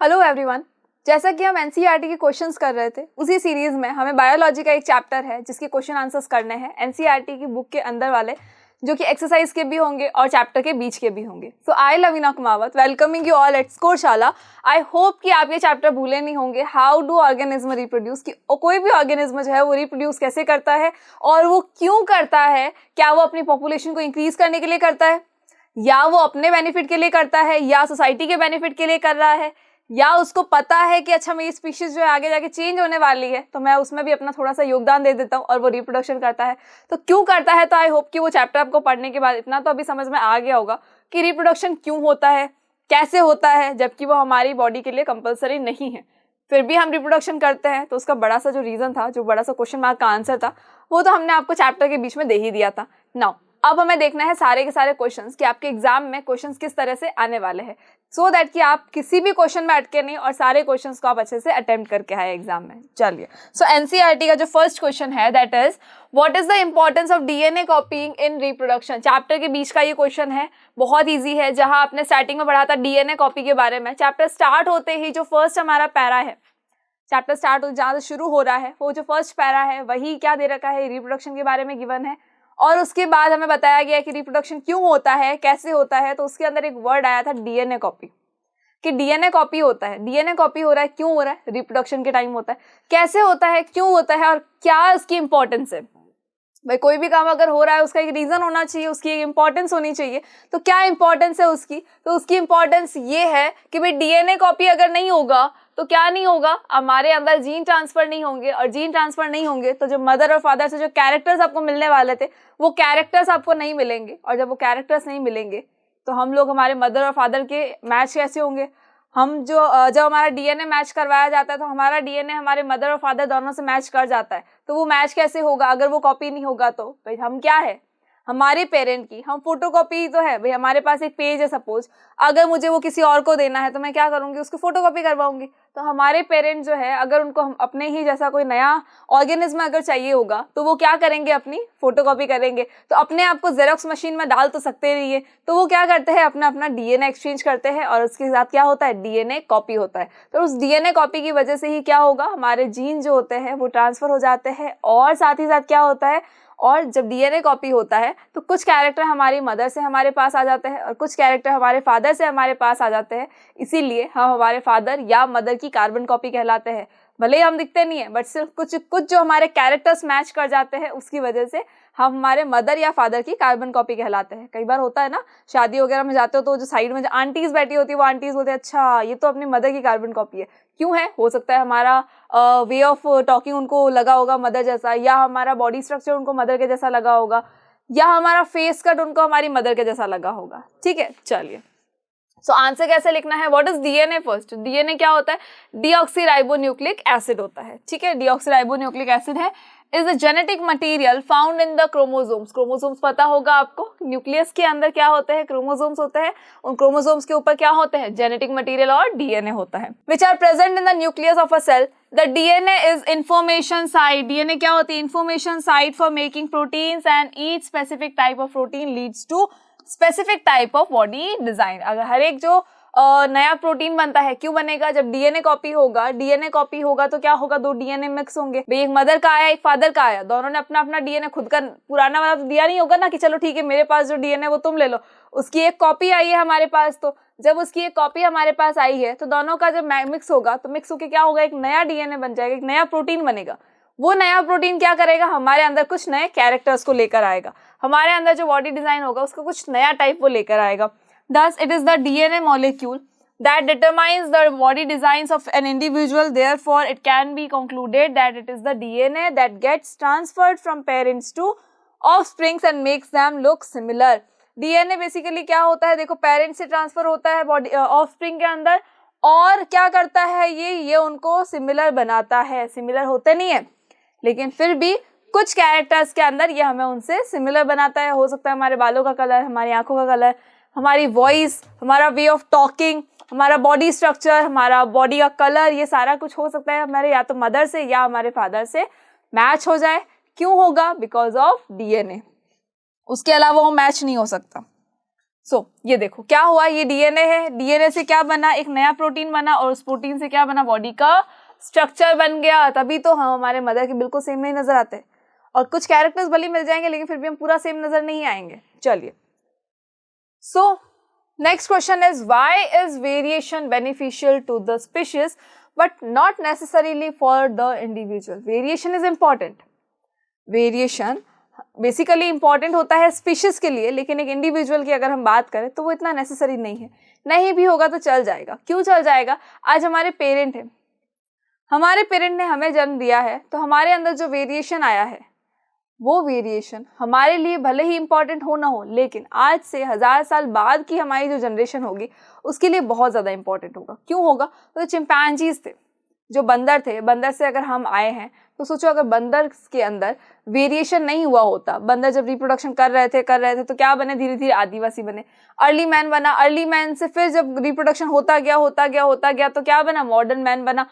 Hello everyone. जैसा कि हम एनसीईआरटी के क्वेश्चंस कर रहे थे, उसी सीरीज में हमें बायोलॉजी का एक चैप्टर है जिसके क्वेश्चन आंसर्स करने हैं एनसीईआरटी की बुक के अंदर वाले, जो कि एक्सरसाइज के भी होंगे और चैप्टर के बीच के भी होंगे। So I Lavina Kumawat welcoming you all at Scoreshala. I hope कि आप ये चैप्टर भूले नहीं होंगे, हाउ डू ऑर्गेनिज्म रिप्रोड्यूस, कि कोई भी ऑर्गेनिज्म जो है वो रिप्रोड्यूस कैसे करता है और वो क्यों करता है। क्या वो अपनी पॉपुलेशन को इंक्रीज करने के लिए करता है, या वो अपने बेनिफिट के लिए करता है, या सोसाइटी के बेनिफिट के लिए कर रहा है, या उसको पता है कि अच्छा मेरी स्पीशीज जो है आगे जाके चेंज होने वाली है, तो मैं उसमें भी अपना थोड़ा सा योगदान दे देता हूँ और वो रिप्रोडक्शन करता है। तो क्यों करता है, तो आई होप कि वो चैप्टर आपको पढ़ने के बाद इतना तो अभी समझ में आ गया होगा कि रिप्रोडक्शन क्यों होता है, कैसे होता है, जबकि वो हमारी बॉडी के लिए कंपलसरी नहीं है, फिर भी हम रिप्रोडक्शन करते हैं। तो उसका बड़ा सा जो रीज़न था, जो बड़ा सा क्वेश्चन मार्क का आंसर था, वो तो हमने आपको चैप्टर के बीच में दे ही दिया था। नाउ अब हमें देखना है सारे के सारे क्वेश्चंस कि आपके एग्जाम में क्वेश्चंस किस तरह से आने वाले हैं, सो दैट कि आप किसी भी क्वेश्चन में अटके नहीं और सारे क्वेश्चंस को आप अच्छे से अटेम्प्ट करके आए एग्जाम में। चलिए, सो एनसीईआरटी का जो फर्स्ट क्वेश्चन है that is what is the importance of DNA copying in reproduction. Chapter के बीच का ये क्वेश्चन है, बहुत ईजी है। जहां आपने स्टार्टिंग में पढ़ा था डीएनए कॉपी के बारे में, चैप्टर स्टार्ट होते ही जो फर्स्ट हमारा पैरा है, चैप्टर स्टार्ट जहाँ से शुरू हो रहा है, वो जो फर्स्ट पैरा है वही क्या दे रखा है, रिप्रोडक्शन के बारे में गिवन है। और उसके बाद हमें बताया गया कि रिप्रोडक्शन क्यों होता है, कैसे होता है। तो उसके अंदर एक वर्ड आया था डीएनए कॉपी, कि डीएनए कॉपी होता है। डीएनए कॉपी हो रहा है, क्यों हो रहा है, रिप्रोडक्शन के टाइम होता है। कैसे होता है, क्यों होता है, और क्या उसकी इंपॉर्टेंस है। भाई कोई भी काम अगर हो रहा है उसका एक रीज़न होना चाहिए, उसकी एक इंपॉर्टेंस होनी चाहिए। तो क्या इंपॉर्टेंस है उसकी, तो उसकी इंपॉर्टेंस ये है कि भाई डीएनए कॉपी अगर नहीं होगा तो क्या नहीं होगा, हमारे अंदर जीन ट्रांसफर नहीं होंगे, और जीन ट्रांसफर नहीं होंगे तो जो मदर और फादर से जो कैरेक्टर्स आपको मिलने वाले थे वो कैरेक्टर्स आपको नहीं मिलेंगे। और जब वो कैरेक्टर्स नहीं मिलेंगे तो हम लोग हमारे मदर और फादर के मैच कैसे होंगे। हम जब हमारा डीएनए मैच करवाया जाता है तो हमारा डीएनए हमारे मदर और फादर दोनों से मैच कर जाता है। तो वो मैच कैसे होगा अगर वो कॉपी नहीं होगा। तो भाई हम क्या है, हमारे पेरेंट की हम फोटोकॉपी तो है। भाई हमारे पास एक पेज है, सपोज अगर मुझे वो किसी और को देना है तो मैं क्या करूंगी, उसकी फोटोकॉपी करवाऊंगी। तो हमारे पेरेंट जो है, अगर उनको हम अपने ही जैसा कोई नया ऑर्गेनिज्म अगर चाहिए होगा तो वो क्या करेंगे, अपनी फोटोकॉपी करेंगे। तो अपने आप को जेरोक्स मशीन में डाल तो सकते नहीं है, तो वो क्या करते हैं, अपना अपना डीएनए एक्सचेंज करते हैं और उसके साथ क्या होता है, डीएनए कॉपी होता है। तो उस डीएनए कॉपी की वजह से ही क्या होगा, हमारे जीन जो होते हैं वो ट्रांसफर हो जाते हैं। और साथ ही साथ क्या होता है, और जब डीएनए कॉपी होता है तो कुछ कैरेक्टर हमारी मदर से हमारे पास आ जाते हैं और कुछ कैरेक्टर हमारे फादर से हमारे पास आ जाते हैं। इसीलिए हम हमारे फादर या मदर की कार्बन कॉपी कहलाते हैं। भले ही हम दिखते नहीं है, बट सिर्फ कुछ कुछ जो हमारे कैरेक्टर्स मैच कर जाते हैं उसकी वजह से हम हमारे मदर या फादर की कार्बन कॉपी कहलाते हैं। कई बार होता है ना, शादी वगैरह में जाते हो तो जो साइड में जो आंटीज बैठी होती है वो आंटीज बोलते हैं अच्छा ये तो अपनी मदर की कार्बन कॉपी है। क्यों है, हो सकता है हमारा वे ऑफ टॉकिंग उनको लगा होगा मदर जैसा, या हमारा बॉडी स्ट्रक्चर उनको मदर के जैसा लगा होगा, या हमारा फेस कट उनको हमारी मदर के जैसा लगा होगा। ठीक है, चलिए, सो आंसर कैसे लिखना है, what is DNA. First DNA क्या होता है, डीऑक्सीराइबोन्यूक्लिक एसिड होता है। ठीक है, डीऑक्सीराइबोन्यूक्लिक एसिड है, is the genetic material found in the chromosomes. Chromosomes पता होगा आपको, न्यूक्लियस के अंदर क्या होते हैं, क्रोमोसोम्स होते हैं। उन क्रोमोसोम्स के ऊपर क्या होते हैं, जेनेटिक मटेरियल और डीएनए होता है, which are present in the nucleus of a cell. The DNA is information site. DNA क्या होती है, information site for making proteins, and each specific type of protein leads to specific type of body design. अगर हर एक जो नया protein बनता है, क्यों बनेगा, जब डीएनए कॉपी होगा। डीएनए कॉपी होगा तो क्या होगा, दो डीएनए मिक्स होंगे। भाई एक मदर का आया, एक फादर का आया, दोनों ने अपना अपना डीएनए खुद का पुराना वाला तो दिया नहीं होगा ना, कि चलो ठीक है मेरे पास जो डीएनए वो तुम ले लो। उसकी एक कॉपी आई है हमारे पास, तो जब उसकी एक कॉपी हमारे पास आई है तो दोनों का जब मिक्स होगा तो मिक्स होकर क्या होगा, एक नया डीएनए बन जाएगा, एक नया प्रोटीन बनेगा। वो नया प्रोटीन क्या करेगा, हमारे अंदर कुछ नए कैरेक्टर्स को लेकर आएगा, हमारे अंदर जो बॉडी डिजाइन होगा उसको कुछ नया टाइप वो लेकर आएगा। Thus, it is the DNA molecule that determines the body designs of an individual. Therefore, it can be concluded that it is the DNA that gets transferred from parents to offsprings and makes them look similar. DNA basically क्या होता है, देखो parents से transfer होता है body offspring के अंदर, और क्या करता है ये उनको सिमिलर बनाता है। सिमिलर होते नहीं है लेकिन फिर भी कुछ कैरेक्टर्स के अंदर ये हमें उनसे सिमिलर बनाता है। हो सकता है हमारे बालों का कलर, हमारी आंखों का कलर, हमारी वॉइस, हमारा वे ऑफ टॉकिंग, हमारा बॉडी स्ट्रक्चर, हमारा बॉडी का कलर, ये सारा कुछ हो सकता है हमारे या तो मदर से या हमारे फादर से मैच हो जाए। क्यों होगा, बिकॉज ऑफ डीएनए, उसके अलावा वो मैच नहीं हो सकता। ये देखो क्या हुआ, ये डीएनए है, डीएनए से क्या बना, एक नया प्रोटीन बना और उस प्रोटीन से क्या बना, बॉडी का स्ट्रक्चर बन गया। तभी तो हम हमारे मदर के बिल्कुल सेम नहीं नजर आते, और कुछ कैरेक्टर्स भले मिल जाएंगे लेकिन फिर भी हम पूरा सेम नजर नहीं आएंगे। चलिए, next question is why is variation beneficial to the species but not necessarily for the individual. Variation is important, variation basically important होता है स्पीशीज के लिए, लेकिन एक इंडिविजुअल की अगर हम बात करें तो वो इतना नेसेसरी नहीं है। नहीं भी होगा तो चल जाएगा। क्यों चल जाएगा? आज हमारे पेरेंट हैं, हमारे पेरेंट ने हमें जन्म दिया है, तो हमारे अंदर जो वेरिएशन आया है वो वेरिएशन हमारे लिए भले ही इंपॉर्टेंट हो ना हो, लेकिन आज से 1000 साल बाद की हमारी जो जनरेशन होगी उसके लिए बहुत ज़्यादा इंपॉर्टेंट होगा। क्यों होगा? तो चिंपैंजीज थे, जो बंदर थे, बंदर से अगर हम आए हैं तो सोचो अगर बंदर के अंदर वेरिएशन नहीं हुआ होता, बंदर जब रिप्रोडक्शन कर रहे थे तो क्या बने, धीरे धीरे आदिवासी बने, अर्ली मैन बना, अर्ली मैन से फिर जब रिप्रोडक्शन होता गया तो क्या बना, मॉडर्न मैन बना।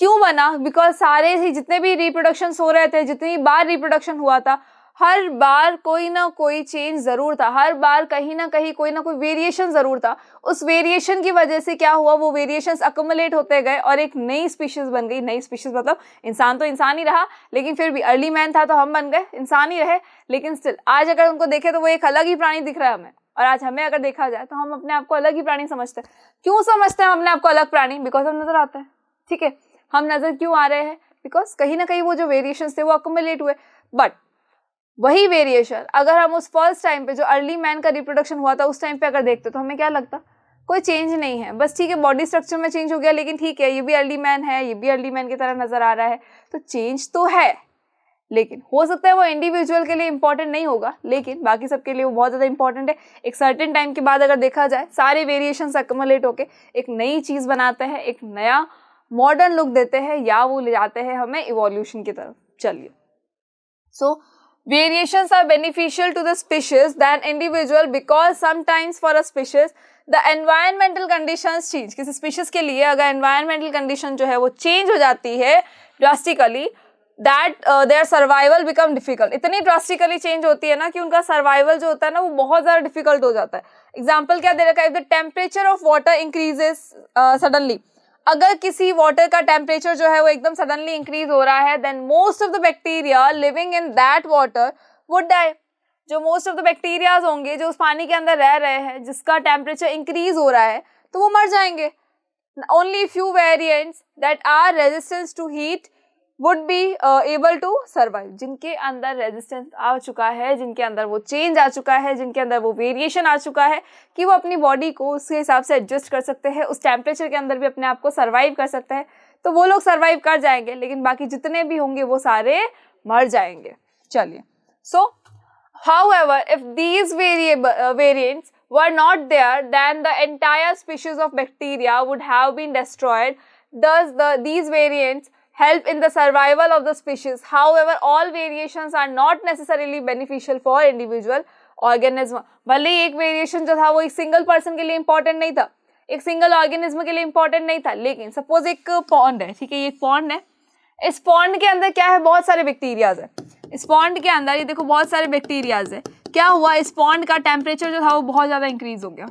क्यों बना? बिकॉज सारे ही जितने भी रिप्रोडक्शन हो रहे थे, जितनी बार रिप्रोडक्शन हुआ था, हर बार कोई ना कोई चेंज जरूर था, हर बार कहीं ना कहीं कोई ना कोई वेरिएशन जरूर था। उस वेरिएशन की वजह से क्या हुआ, वो वेरिएशंस अक्युमुलेट होते गए और एक नई स्पीशीज बन गई। नई स्पीशीज मतलब इंसान तो इंसान ही रहा, लेकिन फिर भी अर्ली मैन था तो हम बन गए, इंसान ही रहे, लेकिन स्टिल आज अगर उनको देखें तो वो एक अलग ही प्राणी दिख रहा है हमें। और आज हमें अगर देखा जाए तो हम अपने आप को अलग ही प्राणी समझते हैं। क्यों समझते हैं हम अपने आप को अलग प्राणी? बिकॉज हम नजर आते हैं। ठीक है, हम नजर क्यों आ रहे हैं? बिकॉज कहीं ना कहीं वो जो वेरिएशंस थे वो अक्युमुलेट हुए। बट वही वेरिएशन अगर हम उस फर्स्ट टाइम पे जो अर्ली मैन का रिप्रोडक्शन हुआ था उस टाइम पे अगर देखते तो हमें क्या लगता? कोई चेंज नहीं है, बस ठीक है बॉडी स्ट्रक्चर में चेंज हो गया, लेकिन ठीक है ये भी अर्ली मैन है, ये भी अर्ली मैन की तरह नजर आ रहा है, तो चेंज तो है। लेकिन हो सकता है वो इंडिविजुअल के लिए इंपॉर्टेंट नहीं होगा, लेकिन बाकी सबके लिए वो बहुत ज़्यादा इंपॉर्टेंट है। एक सर्टेन टाइम के बाद अगर देखा जाए सारे वेरिएशंस अक्युमुलेट होके एक नई चीज़ बनाते हैं, एक नया मॉडर्न लुक देते हैं, या वो ले जाते हैं हमें इवोल्यूशन की तरफ। चलिए, variations are beneficial to the species than individual because sometimes for a species the environmental conditions change। किसी species के लिए अगर environmental condition जो है वो change हो जाती है drastically, that their survival become difficult। इतनी drastically change होती है ना कि उनका survival जो होता है ना वो बहुत ज़्यादा difficult हो जाता है। Example क्या दे रखा है? If the temperature of water increases suddenly, अगर किसी वाटर का टेम्परेचर जो है वो एकदम सडनली इंक्रीज हो रहा है, then most of the bacteria living in that water would die. जो मोस्ट ऑफ द बैक्टीरियाज होंगे जो उस पानी के अंदर रह रहे हैं जिसका टेम्परेचर इंक्रीज हो रहा है, तो वो मर जाएंगे। Only few variants that are resistance to heat would be able to survive. जिनके अंदर रेजिस्टेंस आ चुका है, जिनके अंदर वो चेंज आ चुका है, जिनके अंदर वो वेरिएशन आ चुका है कि वो अपनी बॉडी को उसके हिसाब से एडजस्ट कर सकते हैं, उस टेम्परेचर के अंदर भी अपने आप को सर्वाइव कर सकते हैं, तो वो लोग सर्वाइव कर जाएंगे, लेकिन बाकी जितने भी होंगे वो सारे मर जाएंगे। चलिए, however if these variants were not there then the entire species of bacteria would have been destroyed। Thus these variants help in the survival of the species। However all variations are not necessarily beneficial for individual organism। भले ही एक variation जो था वो एक single person के लिए important नहीं था, एक सिंगल ऑर्गेनिज्म के लिए इंपॉर्टेंट नहीं था, लेकिन सपोज एक पॉन्ड है, ठीक है, ये एक पॉन्ड है, इस पॉन्ड के अंदर क्या है, बहुत सारे बैक्टीरियाज है, इस पॉन्ड के अंदर ये देखो बहुत सारे बैक्टीरियाज है। क्या हुआ, इस पॉन्ड का टेम्परेचर जो था वो बहुत ज़्यादा इंक्रीज हो गया,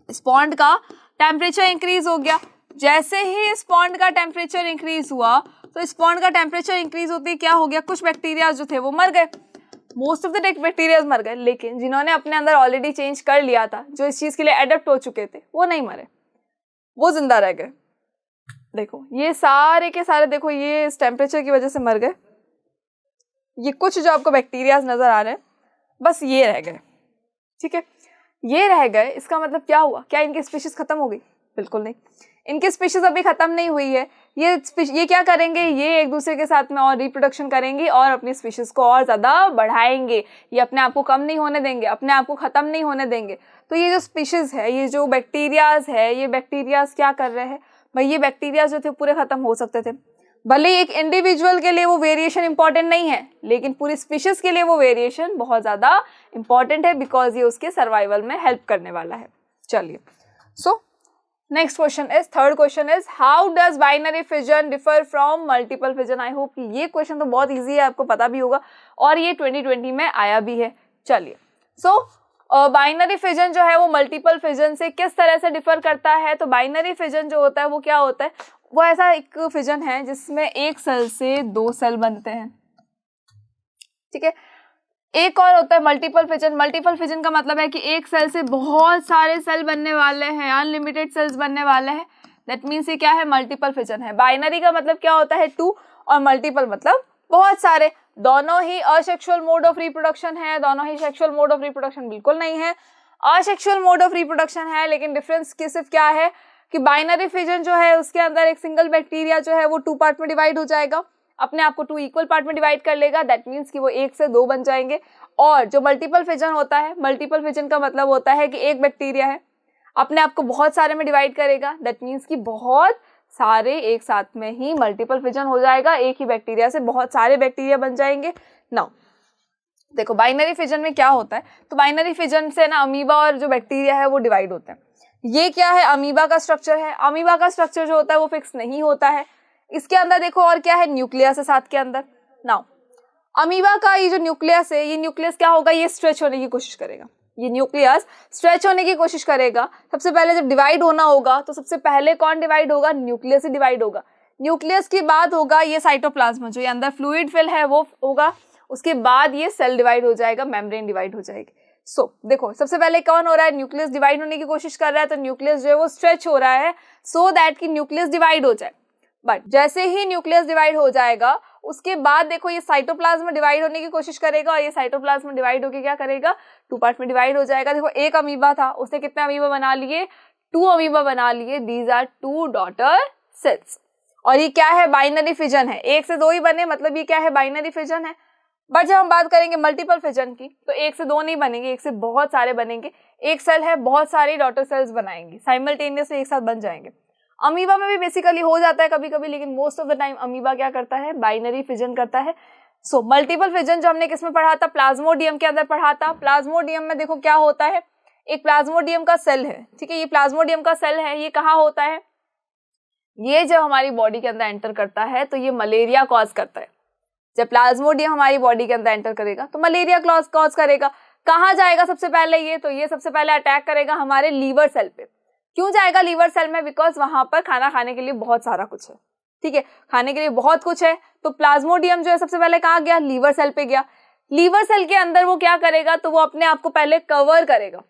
इस पॉन्ड का टेम्परेचर इंक्रीज हो गया। जैसे ही इस पॉन्ड का टेम्परेचर इंक्रीज हुआ तो इस पॉन्ड का टेम्परेचर इंक्रीज होते ही क्या हो गया, कुछ बैक्टीरियाज जो थे वो मर गए, मोस्ट ऑफ द बैक्टीरियाज मर गए, लेकिन जिन्होंने अपने अंदर ऑलरेडी चेंज कर लिया था, जो इस चीज़ के लिए एडप्ट हो चुके थे, वो नहीं मरे, वो जिंदा रह गए। देखो ये सारे के सारे देखो ये इस टेम्परेचर की वजह से मर गए, ये कुछ जो आपको बैक्टीरियाज नजर आ रहे हैं बस ये रह गए, ठीक है, ये रह गए। इसका मतलब क्या हुआ, क्या इनकी स्पीशीज खत्म हो गई? बिल्कुल नहीं, इनकी स्पीशीज अभी खत्म नहीं हुई है। ये क्या करेंगे, ये एक दूसरे के साथ में और रिप्रोडक्शन करेंगी और अपनी स्पीशीज को और ज़्यादा बढ़ाएंगे, ये अपने आप को कम नहीं होने देंगे, अपने आप को ख़त्म नहीं होने देंगे। तो ये जो स्पीशीज़ है, ये जो बैक्टीरियाज है, ये बैक्टीरियाज क्या कर रहे हैं भाई, ये बैक्टीरियाज जो थे पूरे ख़त्म हो सकते थे। भले ही एक इंडिविजुअल के लिए वो वेरिएशन इंपॉर्टेंट नहीं है, लेकिन पूरी स्पीशीज के लिए वो वेरिएशन बहुत ज़्यादा इंपॉर्टेंट है, बिकॉज ये उसके सर्वाइवल में हेल्प करने वाला है। चलिए, next question is, third question is, how does binary fission differ from multiple fission. I hope ये क्वेश्चन तो बहुत ईजी है, आपको पता भी होगा और ये 2020 में आया भी है। चलिए, बाइनरी फिजन जो है वो मल्टीपल फिजन से किस तरह से डिफर करता है? तो बाइनरी फिजन जो होता है वो क्या होता है, वो ऐसा एक फिजन है जिसमें एक सेल से दो सेल बनते हैं, ठीक है। एक और होता है मल्टीपल फिजन। मल्टीपल फिजन का मतलब है कि एक सेल से बहुत सारे सेल बनने वाले हैं, अनलिमिटेड सेल्स बनने वाले हैं, दैट मीन्स ये क्या है, मल्टीपल फिजन है। बाइनरी का मतलब क्या होता है, 2, और मल्टीपल मतलब बहुत सारे। दोनों ही असेक्सुअल मोड ऑफ रिप्रोडक्शन है, दोनों ही सेक्सुअल मोड ऑफ रिप्रोडक्शन बिल्कुल नहीं है, असेक्सुअल मोड ऑफ रिप्रोडक्शन है। लेकिन डिफरेंस सिर्फ क्या है कि बाइनरी फिजन जो है उसके अंदर एक सिंगल बैक्टीरिया जो है वो 2 पार्ट में डिवाइड हो जाएगा, अपने आप को 2 इक्वल पार्ट में डिवाइड कर लेगा, दैट मीन्स कि वो 1 से 2 बन जाएंगे। और जो मल्टीपल फिजन होता है, मल्टीपल फिजन का मतलब होता है कि एक बैक्टीरिया है, अपने आप को बहुत सारे में डिवाइड करेगा, दैट मीन्स कि बहुत सारे एक साथ में ही मल्टीपल फिजन हो जाएगा, एक ही बैक्टीरिया से बहुत सारे बैक्टीरिया बन जाएंगे। नाउ देखो बाइनरी फिजन में क्या होता है, तो बाइनरी फिजन से ना अमीबा और जो बैक्टीरिया है वो डिवाइड होते हैं। ये क्या है, अमीबा का स्ट्रक्चर है। अमीबा का स्ट्रक्चर जो होता है वो फिक्स नहीं होता है। इसके अंदर देखो और क्या है, न्यूक्लियस है साथ के अंदर। नाउ अमीबा का ये जो न्यूक्लियस है, ये न्यूक्लियस क्या होगा, ये स्ट्रेच होने की कोशिश करेगा, ये न्यूक्लियस स्ट्रेच होने की कोशिश करेगा। सबसे पहले जब डिवाइड होना होगा तो सबसे पहले कौन डिवाइड होगा, न्यूक्लियस ही डिवाइड होगा। न्यूक्लियस के बाद होगा ये साइटोप्लाज्म, जो ये अंदर फ्लूइड फिल है वो होगा। उसके बाद ये सेल डिवाइड हो जाएगा, मेम्ब्रेन डिवाइड हो जाएगी। देखो सबसे पहले कौन हो रहा है, न्यूक्लियस डिवाइड होने की कोशिश कर रहा है, तो न्यूक्लियस जो है वो स्ट्रेच हो रहा है सो दैट कि न्यूक्लियस डिवाइड हो जाए। बट जैसे ही न्यूक्लियस डिवाइड हो जाएगा उसके बाद देखो ये साइटोप्लाज्म डिवाइड होने की कोशिश करेगा, और ये साइटोप्लाज्म डिवाइड होकर क्या करेगा, 2 पार्ट में डिवाइड हो जाएगा। देखो एक अमीबा था, उसने कितने अमीबा बना लिए, 2 अमीबा बना लिए, दीज आर 2 डॉटर सेल्स। और ये क्या है, बाइनरी फिजन है, 1 से 2 ही बने, मतलब ये क्या है, बाइनरी फिजन है। बट जब हम बात करेंगे मल्टीपल फिजन की, तो 1 से 2 नहीं बनेंगे, 1 से बहुत सारे बनेंगे। एक सेल है, बहुत सारी डॉटर सेल्स बनाएंगी, साइमल्टेनियसली एक साथ बन जाएंगे। अमीबा में भी बेसिकली हो जाता है कभी कभी, लेकिन most of the time amoeba क्या करता है, बाइनरी फिजन करता है। मल्टीपल फिजन जो हमने किसमें पढ़ा था, प्लाज्मोडियम के अंदर पढ़ा था। प्लाज्मोडियम में देखो क्या होता है, एक प्लाज्मोडियम का सेल है, ठीक है, ये प्लाज्मोडियम का सेल है, ये कहाँ होता है, ये जब हमारी बॉडी के अंदर एंटर करता है तो ये मलेरिया कॉज करता है। जब प्लाज्मोडियम हमारी बॉडी के अंदर एंटर करेगा तो मलेरिया कॉज करेगा। कहाँ जाएगा सबसे पहले ये, तो ये सबसे पहले अटैक करेगा हमारे लीवर सेल पे। क्यों जाएगा लीवर सेल में, बिकॉज वहां पर खाना खाने के लिए बहुत सारा कुछ है, ठीक है, खाने के लिए बहुत कुछ है। तो प्लाज्मोडियम जो है सबसे पहले कहाँ गया, लीवर सेल पे गया। लीवर सेल के अंदर वो क्या करेगा, तो वो अपने आप को पहले कवर करेगा।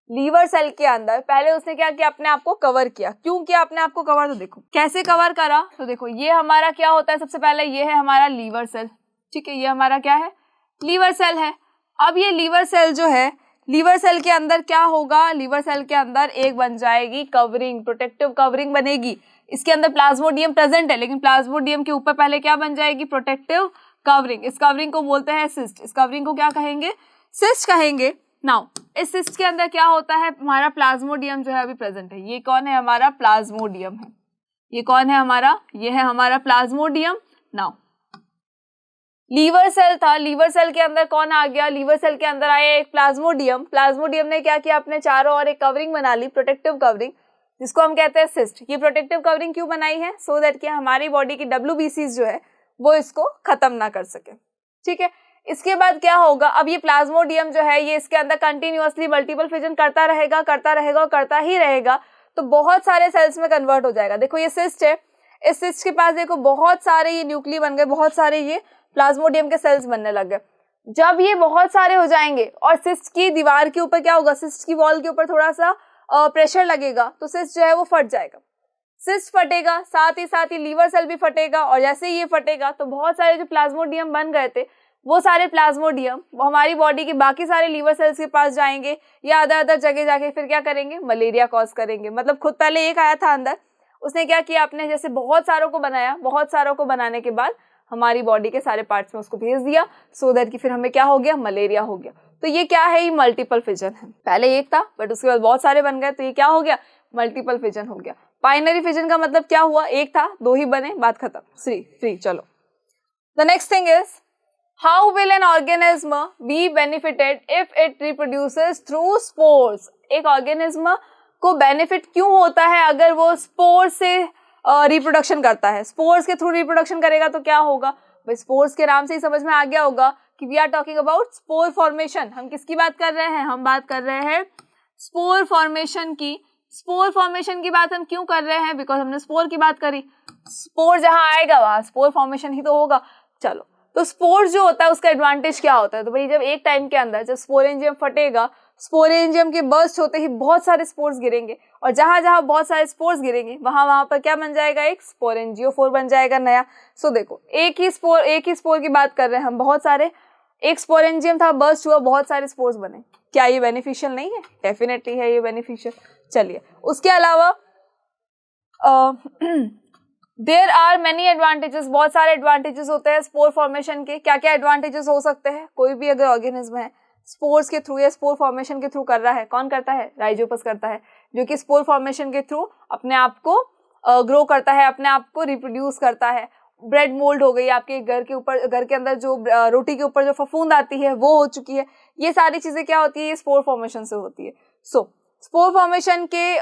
लीवर सेल के अंदर पहले उसने क्या किया, अपने आप को कवर किया। क्यों किया अपने आप को कवर, तो देखो कैसे कवर करा, तो देखो ये हमारा क्या होता है, सबसे पहले ये है हमारा लीवर सेल, ठीक है, ये हमारा क्या है, लीवर सेल है। अब ये लीवर सेल जो है, लीवर सेल के अंदर क्या होगा, लीवर सेल के अंदर एक बन जाएगी कवरिंग, प्रोटेक्टिव कवरिंग बनेगी। इसके अंदर प्लाज्मोडियम प्रेजेंट है, लेकिन प्लाज्मोडियम के ऊपर पहले क्या बन जाएगी, प्रोटेक्टिव कवरिंग। इस कवरिंग को बोलते हैं सिस्ट, इस कवरिंग को क्या कहेंगे, सिस्ट कहेंगे। नाउ इस सिस्ट के अंदर क्या होता है, हमारा प्लाज्मोडियम जो है अभी प्रेजेंट है। ये कौन है, हमारा प्लाज्मोडियम है। ये कौन है हमारा, ये है हमारा प्लाज्मोडियम। नाउ लीवर सेल था, लीवर सेल के अंदर कौन आ गया, लीवर सेल के अंदर आया एक प्लाज्मोडियम। प्लाज्मोडियम ने क्या किया, अपने चारों ओर एक कवरिंग बना ली, प्रोटेक्टिव कवरिंग, जिसको हम कहते हैं सिस्ट। ये प्रोटेक्टिव कवरिंग क्यों बनाई है, सो दैट कि हमारी बॉडी की WBCs जो है वो इसको खत्म ना कर सके, ठीक है। इसके बाद क्या होगा, अब ये प्लाज्मोडियम जो है ये इसके अंदर कंटिन्यूअसली मल्टीपल फिजन करता रहेगा, करता रहेगा और करता ही रहेगा, तो बहुत सारे सेल्स में कन्वर्ट हो जाएगा। देखो ये सिस्ट है, इस सिस्ट के पास देखो बहुत सारे ये न्यूक्ली बन गए, बहुत सारे ये प्लाज्मोडियम के सेल्स बनने लग गए। जब ये बहुत सारे हो जाएंगे और सिस्ट की दीवार के ऊपर क्या होगा, सिस्ट की वॉल के ऊपर थोड़ा सा प्रेशर लगेगा, तो सिस्ट जो है वो फट जाएगा। सिस्ट फटेगा, साथ ही लीवर सेल भी फटेगा, और जैसे ही ये फटेगा तो बहुत सारे जो प्लाज्मोडियम बन गए थे वो सारे प्लाज्मोडियम हमारी बॉडी के बाकी सारे लीवर सेल्स के पास जाएंगे, या अदर जगह जाके फिर क्या करेंगे, मलेरिया कॉज करेंगे। मतलब खुद पहले एक आया था अंदर, उसने क्या किया, आपने जैसे बहुत सारों को बनाया, बहुत सारों को बनाने के बाद हमारी बॉडी के सारे पार्ट्स में उसको भेज दिया, सो दैट कि फिर हमें क्या हो गया, मलेरिया हो गया। तो ये क्या है, ये मल्टीपल फिजन है। पहले एक था बट उसके बाद बहुत सारे बन गए, तो ये क्या हो गया, मल्टीपल फिजन हो गया। बाइनरी फिजन का मतलब क्या हुआ, एक था 2 ही बने, बात खत्म, फ्री। चलो the next thing is, how will an organism be benefited if it reproduces through spores. एक ऑर्गेनिज्म को बेनिफिट क्यों होता है अगर वो स्पोर से रिप्रोडक्शन करता है। स्पोर्स के थ्रू रिप्रोडक्शन करेगा तो क्या होगा, भाई स्पोर्स के नाम से ही समझ में आ गया होगा कि we are talking about spore formation. हम किसकी बात कर रहे हैं? हम बात कर रहे हैं स्पोर फॉर्मेशन की। स्पोर फॉर्मेशन की बात हम क्यों कर रहे हैं? बिकॉज हमने स्पोर की बात करी, स्पोर जहां आएगा वहां स्पोर फॉर्मेशन ही तो होगा। चलो, तो स्पोर जो होता है उसका एडवांटेज क्या होता है? तो भाई जब एक टाइम के अंदर जब स्पोरेंजियम फटेगा, स्पोरेंजियम के बर्स्ट होते ही बहुत सारे स्पोर्स गिरेंगे, और जहां जहां बहुत सारे स्पोर्स गिरेंगे वहां पर क्या बन जाएगा? एक स्पोरेंजियोफोर बन जाएगा नया। सो देखो, एक ही स्पोर की बात कर रहे हैं हम, बहुत सारे, एक स्पोरेंजियम था, बर्स्ट हुआ, बहुत सारे स्पोर्स बने। क्या ये बेनिफिशियल नहीं है? डेफिनेटली है ये बेनिफिशियल। चलिए, उसके अलावा देयर आर मेनी एडवांटेजेस, बहुत सारे एडवांटेजेस होते हैं स्पोर फॉर्मेशन के। क्या क्या एडवांटेजेस हो सकते हैं? कोई भी अगर ऑर्गेनिज्म है स्पोर्स के थ्रू या स्पोर फॉर्मेशन के थ्रू कर रहा है, कौन करता है? राइजोपस करता है, जो कि स्पोर फॉर्मेशन के थ्रू अपने आप को ग्रो करता है, अपने आप को रिप्रोड्यूस करता है। ब्रेड मोल्ड हो गई आपके घर के ऊपर, घर के अंदर जो रोटी के ऊपर जो फफूंद आती है वो हो चुकी है। ये सारी चीजें क्या होती है? ये स्पोर फॉर्मेशन से होती है। सो स्पोर फॉर्मेशन के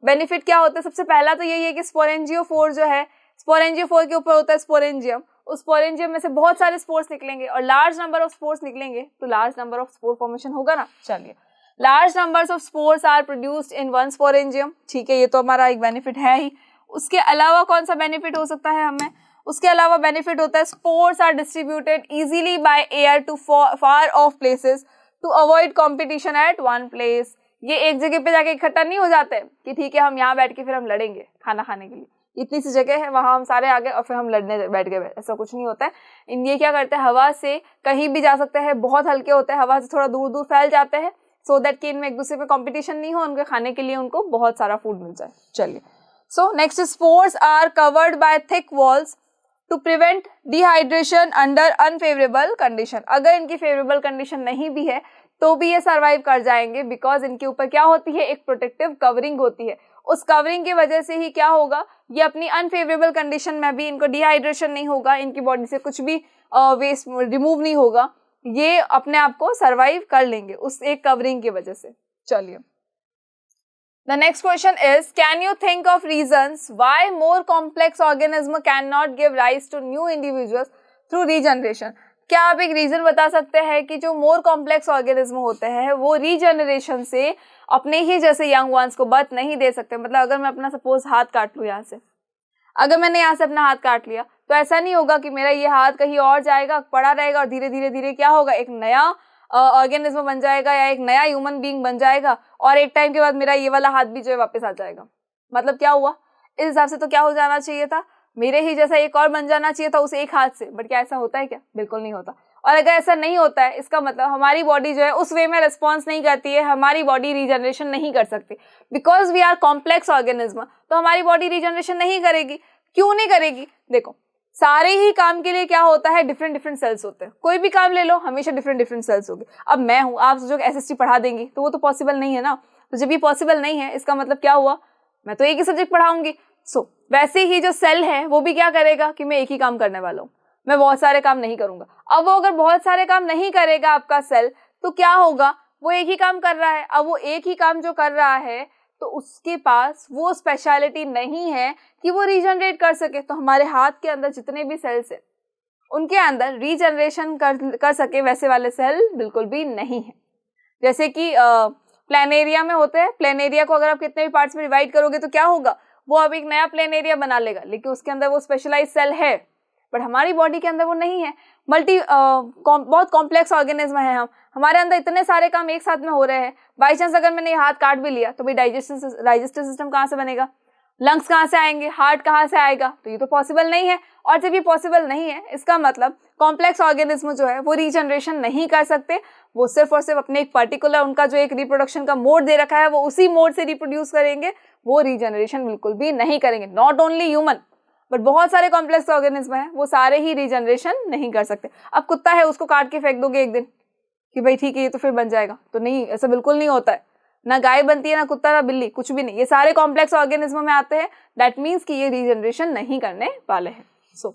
बेनिफिट क्या होते हैं? सबसे पहला तो यही है कि स्पोरेंजियोफोर जो है, स्पोरेंजियोफोर के ऊपर होता है स्पोरेंजियम, उस स्पोरेंजियम में से बहुत सारे स्पोर्स निकलेंगे, और लार्ज नंबर ऑफ स्पोर्स निकलेंगे तो large number of spore formation होगा ना। चलिए, large numbers of spores are produced in one sporangium, ठीक है, ये तो हमारा एक बेनिफिट है ही। उसके अलावा कौन सा बेनिफिट हो सकता है हमें? उसके अलावा बेनिफिट होता है spores are distributed easily by air to far off places to avoid competition at one place. ये एक जगह पे जाके इकट्ठा नहीं हो जाते कि ठीक है हम यहाँ बैठ के फिर हम लड़ेंगे खाना खाने के लिए, इतनी सी जगह है वहां हम सारे आ गए और फिर हम लड़ने बैठ गए, ऐसा कुछ नहीं होता है। ये क्या करते हैं? हवा से कहीं भी जा सकते हैं, बहुत हल्के होते हैं, हवा से थोड़ा दूर दूर फैल जाते हैं, सो दैट कि इनमें एक दूसरे पे कंपटीशन नहीं हो, उनके खाने के लिए उनको बहुत सारा फूड मिल जाए। चलिए, so next, spores are covered by thick walls to prevent dehydration under unfavourable condition. अगर इनकी फेवरेबल कंडीशन नहीं भी है तो भी ये सर्वाइव कर जाएंगे, बिकॉज इनके ऊपर क्या होती है? एक प्रोटेक्टिव कवरिंग होती है। उस कवरिंग की वजह से ही क्या होगा? ये अपनी अनफेवरेबल कंडीशन में भी इनको डिहाइड्रेशन नहीं होगा, इनकी बॉडी से कुछ भी वेस्ट रिमूव नहीं होगा, ये अपने आप को सर्वाइव कर लेंगे उस एक कवरिंग की वजह से। चलिए, the next question is, can you think of reasons why more complex organism cannot give rise to new individuals through regeneration? क्या आप एक रीजन बता सकते हैं कि जो मोर कॉम्प्लेक्स ऑर्गेनिज्म होते हैं वो रीजनरेशन से अपने ही जैसे यंग वंस को बर्थ नहीं दे सकते? मतलब अगर मैं अपना सपोज हाथ काट लूँ यहाँ से, अगर मैंने यहाँ से अपना हाथ काट लिया तो ऐसा नहीं होगा कि मेरा ये हाथ कहीं और जाएगा, पड़ा रहेगा, और धीरे धीरे धीरे क्या होगा? एक नया ऑर्गेनिज्म बन जाएगा या एक नया ह्यूमन बीइंग बन जाएगा, और एक टाइम के बाद मेरा ये वाला हाथ भी जो है वापस आ जाएगा। मतलब क्या हुआ? इस हिसाब से तो क्या हो जाना चाहिए था? मेरे ही जैसा एक और बन जाना चाहिए था उस एक हाथ से। बट क्या ऐसा होता है क्या? बिल्कुल नहीं होता। और अगर ऐसा नहीं होता है, इसका मतलब हमारी बॉडी जो है उस वे में रिस्पॉन्स नहीं करती है, हमारी बॉडी रीजनरेशन नहीं कर सकती, because we are complex organism. तो हमारी बॉडी रीजनरेशन नहीं करेगी। क्यों नहीं करेगी? देखो, सारे ही काम के लिए क्या होता है? डिफरेंट डिफरेंट सेल्स होते हैं। कोई भी काम ले लो, हमेशा डिफरेंट डिफरेंट सेल्स होंगे। अब मैं हूँ, आप सोचो एसएसटी पढ़ा देंगी तो वो तो पॉसिबल नहीं है ना। तो जब ये पॉसिबल नहीं है, इसका मतलब क्या हुआ? मैं तो एक ही सब्जेक्ट पढ़ाऊंगी। सो वैसे ही जो सेल है वो भी क्या करेगा कि मैं एक ही काम करने वाला हूँ, मैं बहुत सारे काम नहीं करूंगा। अब वो अगर बहुत सारे काम नहीं करेगा आपका सेल, तो क्या होगा? वो एक ही काम कर रहा है। अब वो एक ही काम जो कर रहा है तो उसके पास वो स्पेशलिटी नहीं है कि वो रीजनरेट कर सके। तो हमारे हाथ के अंदर जितने भी सेल्स हैं उनके अंदर रीजनरेशन कर सके वैसे वाले सेल बिल्कुल भी नहीं है। जैसे कि प्लेनेरिया में होते हैं, प्लेनेरिया को अगर आप कितने भी पार्ट्स में डिवाइड करोगे तो क्या होगा? वो अब एक नया प्लेनेरिया बना लेगा, लेकिन उसके अंदर वो स्पेशलाइज सेल है। बट हमारी बॉडी के अंदर वो नहीं है। बहुत कॉम्प्लेक्स ऑर्गेनिज्म है हम, हमारे अंदर इतने सारे काम एक साथ में हो रहे हैं। बाई चांस अगर मैंने हाथ काट भी लिया तो भाई डाइजेस्टिव सिस्टम कहाँ से बनेगा? लंग्स कहाँ से आएंगे? हार्ट कहाँ से आएगा? तो ये तो पॉसिबल नहीं है। और जब ये पॉसिबल नहीं है, इसका मतलब कॉम्प्लेक्स ऑर्गेनिज्म जो है वो रीजनरेशन नहीं कर सकते। वो सिर्फ और सिर्फ अपने एक पर्टिकुलर, उनका जो एक रिप्रोडक्शन का मोड दे रखा है वो उसी मोड से रिप्रोड्यूस करेंगे, वो रीजनरेशन बिल्कुल भी नहीं करेंगे। नॉट ओनली ह्यूमन बट बहुत सारे कॉम्प्लेक्स ऑर्गेनिज्म हैं, वो सारे ही रीजनरेशन नहीं कर सकते। अब कुत्ता है, उसको काट के फेंक दोगे एक दिन कि भाई ठीक है ये तो फिर बन जाएगा, तो नहीं, ऐसा बिल्कुल नहीं होता है। ना गाय बनती है, ना कुत्ता, ना बिल्ली, कुछ भी नहीं। ये सारे कॉम्प्लेक्स ऑर्गेनिज्म में आते हैं। दैट मीन्स कि ये रीजनरेशन नहीं करने वाले हैं। सो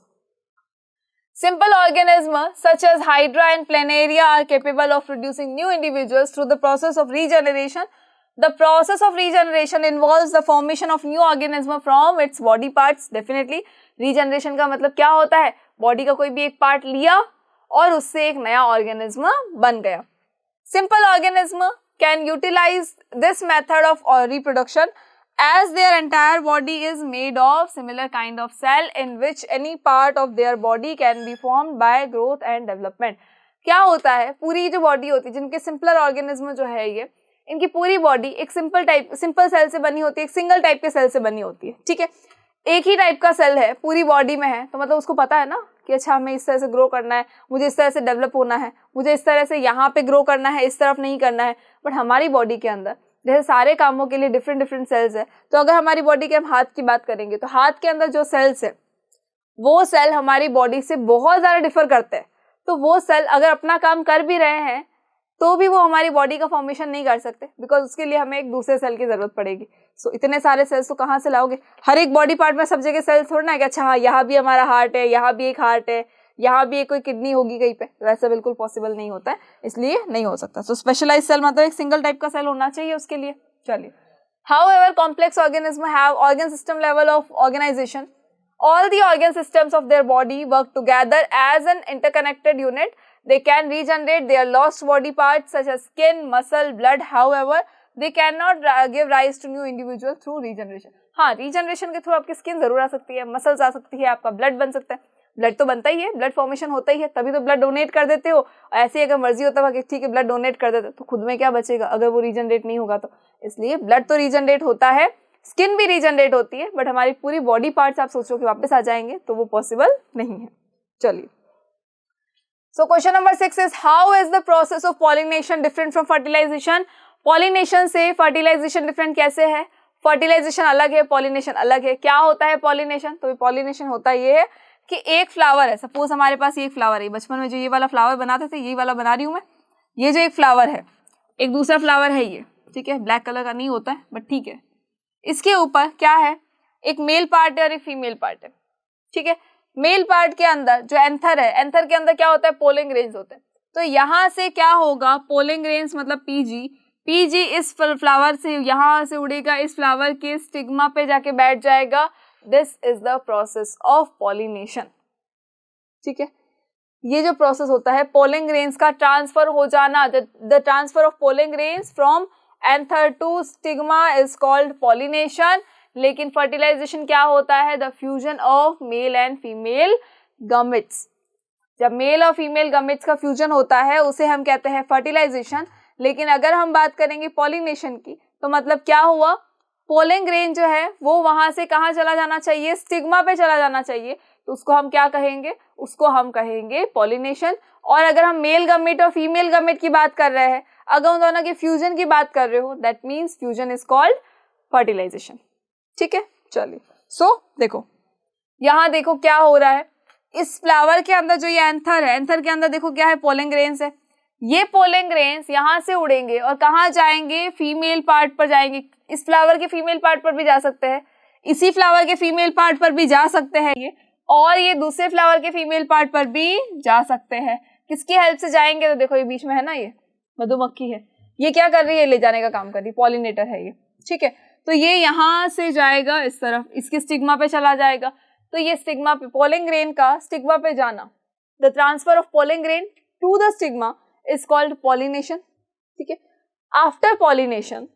simple organisms such as Hydra and Planaria are capable of producing new individuals through the process of regeneration. The process of regeneration involves the formation of new organism from its body parts. Definitely regeneration का मतलब क्या होता है? Body का कोई भी एक part लिया और उससे एक नया ऑर्गेनिज्म बन गया। Simple organism can utilise this method of reproduction as their entire body is made of similar kind of cell in which any part of their body can be formed by growth and development। क्या होता है, पूरी जो body होती है, जिनके simpler organism जो है ये, इनकी पूरी बॉडी एक सिंपल सेल से बनी होती है, एक सिंगल टाइप के सेल से बनी होती है, ठीक है। एक ही टाइप का सेल है, पूरी बॉडी में है, तो मतलब उसको पता है ना कि अच्छा हमें इस तरह से ग्रो करना है, मुझे इस तरह से डेवलप होना है, मुझे इस तरह से यहाँ पे ग्रो करना है, इस तरफ नहीं करना है। बट हमारी बॉडी के अंदर जैसे सारे कामों के लिए डिफरेंट डिफरेंट सेल्स है, तो अगर हमारी बॉडी के हम हाथ की बात करेंगे तो हाथ के अंदर जो सेल्स है वो सेल हमारी बॉडी से बहुत ज़्यादा डिफर करते हैं। तो वो सेल अगर अपना काम कर भी रहे हैं तो भी वो हमारी बॉडी का फॉर्मेशन नहीं कर सकते, बिकॉज उसके लिए हमें एक दूसरे सेल की ज़रूरत पड़ेगी। सो इतने सारे सेल्स तो कहाँ से लाओगे? हर एक बॉडी पार्ट में सब जगह सेल्स थोड़ा ना है कि अच्छा हाँ यहाँ भी हमारा हार्ट है, यहाँ भी एक हार्ट है, यहाँ भी एक कोई किडनी होगी कहीं पे, वैसा बिल्कुल पॉसिबल नहीं होता है, इसलिए नहीं हो सकता। सो स्पेशलाइज सेल मतलब एक सिंगल टाइप का सेल होना चाहिए उसके लिए। चलिए, however complex organisms have organ system level of organization. All the organ systems of their body work together as an interconnected unit. They can regenerate their lost body parts such as skin, muscle, blood. However, they cannot give rise to new individual through regeneration. हाँ, regeneration के through आपकी skin जरूर आ सकती है, muscles आ सकती है, आपका blood बन सकता है। ब्लड तो बनता ही है, ब्लड फॉर्मेशन होता ही है, तभी तो ब्लड डोनेट कर देते हो। ऐसे ही अगर मर्जी होता है कि ठीक है ब्लड डोनेट कर देते तो खुद में क्या बचेगा अगर वो रीजनरेट नहीं होगा तो। इसलिए ब्लड तो रीजनरेट होता है, स्किन भी रीजनरेट होती है, बट हमारी पूरी बॉडी पार्ट्स आप सोचो कि वापस आ जाएंगे तो वो पॉसिबल नहीं है। चलिए, so question number 6 is how is the process of pollination different from fertilisation. Pollination से फर्टिलाइजेशन डिफरेंट कैसे है? फर्टिलाइजेशन अलग है, पॉलिनेशन अलग है। क्या होता है पॉलिनेशन? तो पॉलिनेशन होता ये है कि एक फ्लावर है, सपोज हमारे पास ये एक फ्लावर है, बचपन में जो ये वाला फ्लावर बनाते थे यही वाला बना रही हूँ मैं। ये जो एक फ्लावर है, एक दूसरा फ्लावर है ये, ठीक है, ब्लैक कलर का नहीं होता है बट ठीक है। इसके ऊपर क्या है, एक मेल पार्ट है और एक फीमेल पार्ट है, ठीक है। मेल पार्ट के अंदर जो एंथर है, एंथर के अंदर क्या होता है, पोलिंग ग्रेन्स होते हैं। तो यहाँ से क्या होगा, पोलिंग ग्रेन्स मतलब पीजी इस फ्लावर से यहाँ से उड़ेगा, इस फ्लावर के स्टिग्मा पे जाके बैठ जाएगा। This is the process of pollination, ठीक है। ये जो प्रोसेस होता है पोलिंग ग्रेन्स का ट्रांसफर हो जाना, the transfer of pollen grains from anther to stigma is called pollination. लेकिन फर्टिलाइजेशन क्या होता है, the fusion of male and female gametes. जब मेल और फीमेल गमेट्स का फ्यूजन होता है उसे हम कहते हैं फर्टिलाइजेशन। लेकिन अगर हम बात करेंगे पॉलिनेशन की तो मतलब क्या हुआ, पोलिंग ग्रेन जो है वो वहां से कहाँ चला जाना चाहिए, स्टिग्मा पे चला जाना चाहिए, तो उसको हम क्या कहेंगे, उसको हम कहेंगे पॉलिनेशन। और अगर हम मेल गमेट और फीमेल गमेट की बात कर रहे हैं, अगर उन दोनों के फ्यूजन की बात कर रहे हो, that means fusion is called fertilisation, ठीक है। चलिए, सो देखो यहाँ देखो क्या हो रहा है, इस फ्लावर के अंदर जो ये एंथर है, एंथर के अंदर देखो क्या है, पोलिंग ग्रेन्स है। ये पोलिंग ग्रेन्स यहाँ से उड़ेंगे और कहाँ जाएंगे, फीमेल पार्ट पर जाएंगे। इस फ्लावर के फीमेल पार्ट पर भी जा सकते हैं, इसी फ्लावर के फीमेल पार्ट पर भी जा सकते हैं ये, और ये दूसरे फ्लावर के फीमेल पार्ट पर भी जा सकते हैं। किसकी हेल्प से जाएंगे, तो देखो ये बीच में है ना, ये मधुमक्खी है, ये क्या कर रही है, ले जाने का काम कर रही है, पॉलिनेटर है ये, ठीक है। तो ये यहाँ से जाएगा इस तरफ, इसके स्टिग्मा पे चला जाएगा। तो ये स्टिग्मा पे, पोलिंग ग्रेन का स्टिग्मा पे जाना, the transfer of pollen grain to the stigma is called pollination, ठीक है। आफ्टर पॉलिनेशन,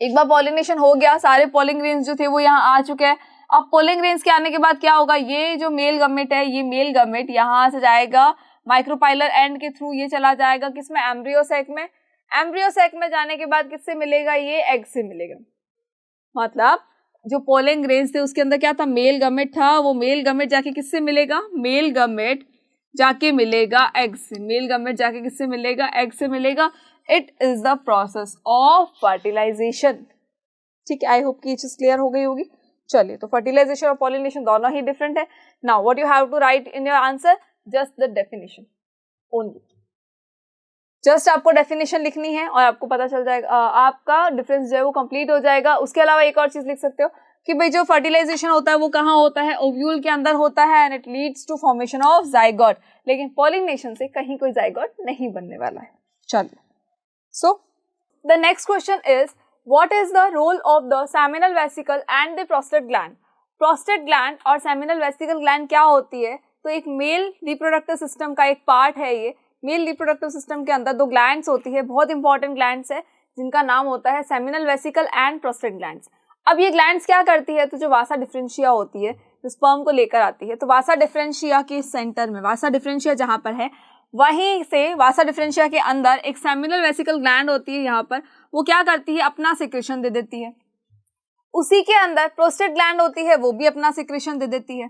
एक बार पॉलिनेशन हो गया, सारे पोलिंग ग्रेन्स जो थे वो यहाँ आ चुके हैं। अब पोलिंग ग्रेन्स के आने के बाद क्या होगा, ये जो मेल गमेट है, ये मेल गमेट यहाँ से जाएगा माइक्रोपाइलर एंड के थ्रू, ये चला जाएगा किसमें, एम्ब्रियो सैक में। एम्ब्रियो सैक में जाने के बाद किससे मिलेगा, ये एग से मिलेगा। मतलब जो पोलिंग ग्रेन्स थे उसके अंदर क्या था, मेल गमेट था, वो मेल गमेट जाके किससे मिलेगा, मेल गमेट जाके मिलेगा एग से, मेल गमेट जाके किससे मिलेगा, एग से मिलेगा। It is the process of fertilisation, ठीक है। आई होप कि ये चीज क्लियर हो गई होगी। चलिए, तो फर्टिलाइजेशन और पॉलिनेशन दोनों ही डिफरेंट है। Now what you have to write in your answer, just the definition only, just आपको डेफिनेशन लिखनी है और आपको पता चल जाएगा, आपका डिफरेंस जो है वो कंप्लीट हो जाएगा। उसके अलावा एक और चीज लिख सकते हो कि भाई जो फर्टिलाइजेशन होता है वो कहाँ होता है, ओव्यूल के अंदर होता है, and it leads to formation of zygote. लेकिन पॉलिनेशन से कहीं कोई जाइगोट नहीं बनने वाला है। चलिए, so the next question is what is the role of the seminal vesicle and the prostate gland. Prostate gland और सेमिनल वेसिकल ग्लैंड क्या होती है, तो एक मेल रिप्रोडक्टिव सिस्टम का एक पार्ट है ये। मेल रिप्रोडक्टिव सिस्टम के अंदर 2 ग्लैंड्स होती है, बहुत इंपॉर्टेंट ग्लैंड्स है, जिनका नाम होता है seminal vesicle and prostate glands. अब ये ग्लैंड्स क्या करती है, तो जो वासा डिफरेंशिया होती है जो स्पर्म को लेकर आती है, तो वासा डिफरेंशिया के सेंटर में, वासा डिफरेंशिया जहाँ पर है वहीं से वासा डिफरेंशिया के अंदर एक सेमिनल वेसिकल ग्लैंड होती है, यहाँ पर वो क्या करती है, अपना सिक्रेशन दे देती है। उसी के अंदर प्रोस्टेट ग्लैंड होती है, वो भी अपना सिक्रेशन दे देती है।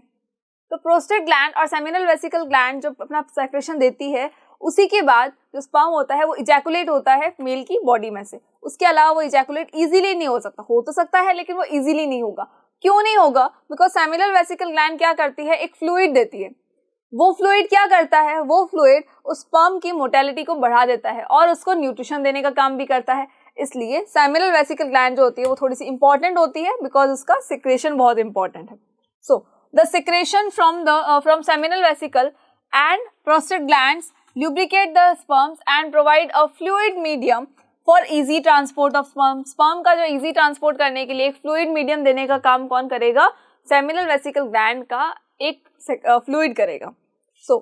तो प्रोस्टेट ग्लैंड और सेमिनल वेसिकल ग्लैंड जो अपना सिक्रेशन देती है, उसी के बाद जो स्पर्म होता है वो इजैकुलेट होता है मेल की बॉडी में से। उसके अलावा वो इजैकुलेट इजीली नहीं हो सकता, हो तो सकता है लेकिन वो इजीली नहीं होगा। क्यों नहीं होगा? बिकॉज सेमिनल वेसिकल ग्लैंड क्या करती है, एक फ्लूइड देती है। वो फ्लूइड क्या करता है, वो फ्लूइड उस स्पर्म की मोटेलिटी को बढ़ा देता है और उसको न्यूट्रिशन देने का काम भी करता है। इसलिए सेमिनल वेसिकल ग्लैंड जो होती है वो थोड़ी सी इंपॉर्टेंट होती है, बिकॉज उसका सिक्रेशन बहुत इंपॉर्टेंट है। So the secretion from seminal vesicle and prostate glands lubricate the sperms and provide a fluid medium for easy transport of sperm। Sperm का जो easy transport करने के लिए एक fluid medium देने का काम कौन करेगा? seminal vesicle gland का एक fluid करेगा। So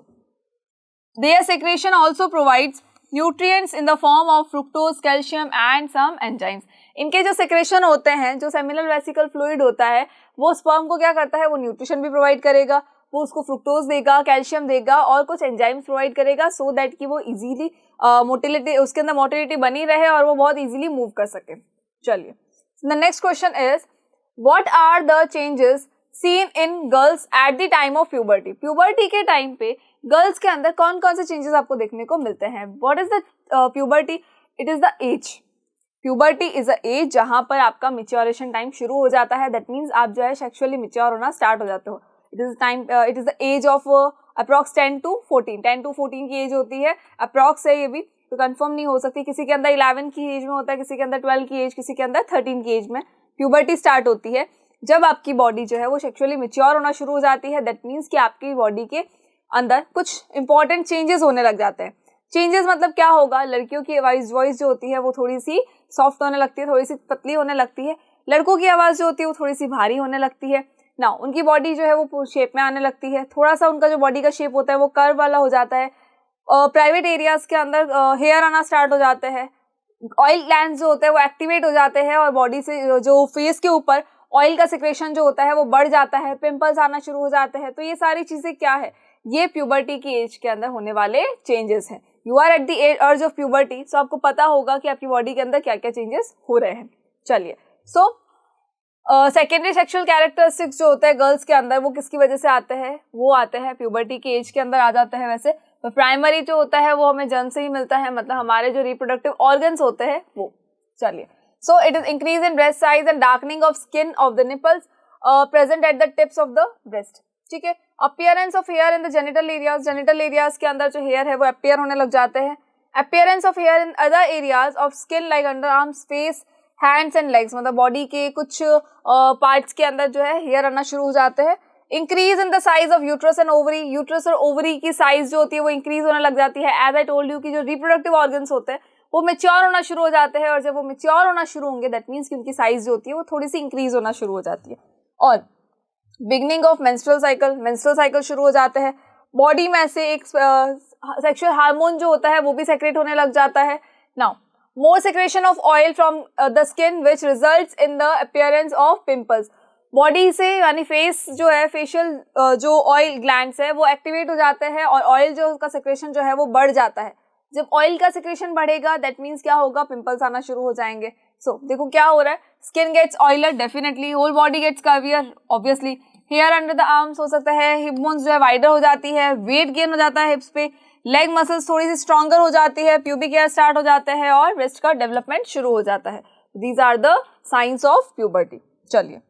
their secretion also provides nutrients in the form of fructose, calcium and some enzymes। इनके जो सेक्रेशन होते हैं, जो सेमिनल वेसिकल फ्लूइड होता है, वो स्पर्म को क्या करता है, वो न्यूट्रिशन भी प्रोवाइड करेगा, वो उसको फ्रुक्टोज देगा, कैल्शियम देगा और कुछ एंजाइम्स प्रोवाइड करेगा, सो दैट कि वो इजीली मोटिलिटी, उसके अंदर मोटिलिटी बनी रहे और वो बहुत इजीली मूव कर सके। चलिए, the next question is what are the changes seen in girls at the time of puberty. Puberty के टाइम पे गर्ल्स के अंदर कौन कौन से चेंजेस आपको देखने को मिलते हैं? What is the puberty? It is the age. Puberty is a age जहां पर आपका मिच्योरेशन टाइम शुरू हो जाता है। दैट मीन्स आप जो है सेक्सुअली मिच्योर होना स्टार्ट हो जाते हो। It is the age of approx 10 to 14 की एज होती है। अप्रॉक्स है ये भी, तो कंफर्म नहीं हो सकती। किसी के अंदर 11 की एज में होता है, किसी के अंदर 12 की एज, किसी के अंदर 13 की एज में प्यूबर्टी स्टार्ट होती है। जब आपकी बॉडी जो है वो सेक्सुअली मिच्योर होना शुरू हो जाती है, दैट मीन्स कि आपकी बॉडी के अंदर कुछ इंपॉर्टेंट चेंजेस होने लग जाते हैं। चेंजेस मतलब क्या होगा? लड़कियों की वॉइस जो होती है वो थोड़ी सी सॉफ्ट होने लगती है, थोड़ी सी पतली होने लगती है। लड़कों की आवाज़ जो होती है वो थोड़ी सी भारी होने लगती है ना। उनकी बॉडी जो है वो शेप में आने लगती है। थोड़ा सा उनका जो बॉडी का शेप होता है वो कर्व वाला हो जाता है। प्राइवेट एरियाज के अंदर हेयर आना स्टार्ट हो जाते हैं। ऑयल ग्लैंड्स जो होते हैं वो एक्टिवेट हो जाते हैं और बॉडी से जो फेस के ऊपर ऑयल का सिक्रेशन जो होता है वो बढ़ जाता है। पिंपल्स आना शुरू हो जाते हैं। तो ये सारी चीज़ें क्या है? ये प्यूबर्टी की एज के अंदर होने वाले चेंजेस हैं। You are at the age of puberty, so आपको पता होगा कि आपकी बॉडी के अंदर क्या क्या चेंजेस हो रहे हैं। चलिए, सो सेकेंडरी सेक्सुअल कैरेक्टरिस्टिक्स जो होते हैं गर्ल्स के अंदर वो किसकी वजह से आते हैं? वो आते हैं प्यूबर्टी की एज के अंदर आ जाते हैं। वैसे तो प्राइमरी जो होता है वो हमें जन्म से ही मिलता है, मतलब हमारे जो रिप्रोडक्टिव ऑर्गन्स होते हैं वो। चलिए, so it is increase in breast size and darkening of skin of the nipples present at the tips of the breast. ठीक है, appearance of here in the genital areas, genital areas के अंदर जो hair है वो appear होने लग जाते हैं। Appearance of here in other areas of skin like under arms, face, hands and legs, मतलब बॉडी के कुछ पार्ट्स के अंदर जो है हेयर आना शुरू हो जाते हैं। Increase in the size of uterus and ovary, uterus और ओवरी की साइज जो होती है वो इंक्रीज होने लग जाती है। एज आई टोल्ड यू कि जो रिप्रोडक्टिव ऑर्गन्स होते हैं वो मेच्योर होना शुरू हो जाते हैं और जब वो मेच्योर होना शुरू होंगे दैट मीन्स कि उनकी साइज जो होती है वो थोड़ी सी इंक्रीज होना शुरू हो जाती है। और बिगनिंग ऑफ मेंस्ट्रुअल साइकिल शुरू हो जाते हैं। बॉडी में से एक सेक्सुअल हार्मोन जो होता है वो भी सेक्रेट होने लग जाता है। Now more secretion of oil from the skin which results in the appearance of pimples. Body से यानी फेस जो है, फेशियल जो ऑयल ग्लैंड्स है वो एक्टिवेट हो जाते हैं और ऑयल जो उसका सेक्रेशन जो है वो बढ़ जाता है। जब ऑयल का सेक्रेशन बढ़ेगा दैट मीन्स क्या होगा? पिंपल्स आना शुरू हो जाएंगे। सो देखो क्या हो रहा है, skin gets oilier definitely, whole body gets curvier obviously, hair under the arms हो सकता है, हिप बोन्स जो है वाइडर हो जाती है, वेट गेन हो जाता है हिप्स पे, लेग मसल्स थोड़ी सी स्ट्रॉन्गर हो जाती है, प्यूबिक हेयर स्टार्ट हो जाते हैं और ब्रेस्ट का डेवलपमेंट शुरू हो जाता है। These are the science of puberty. चलिए,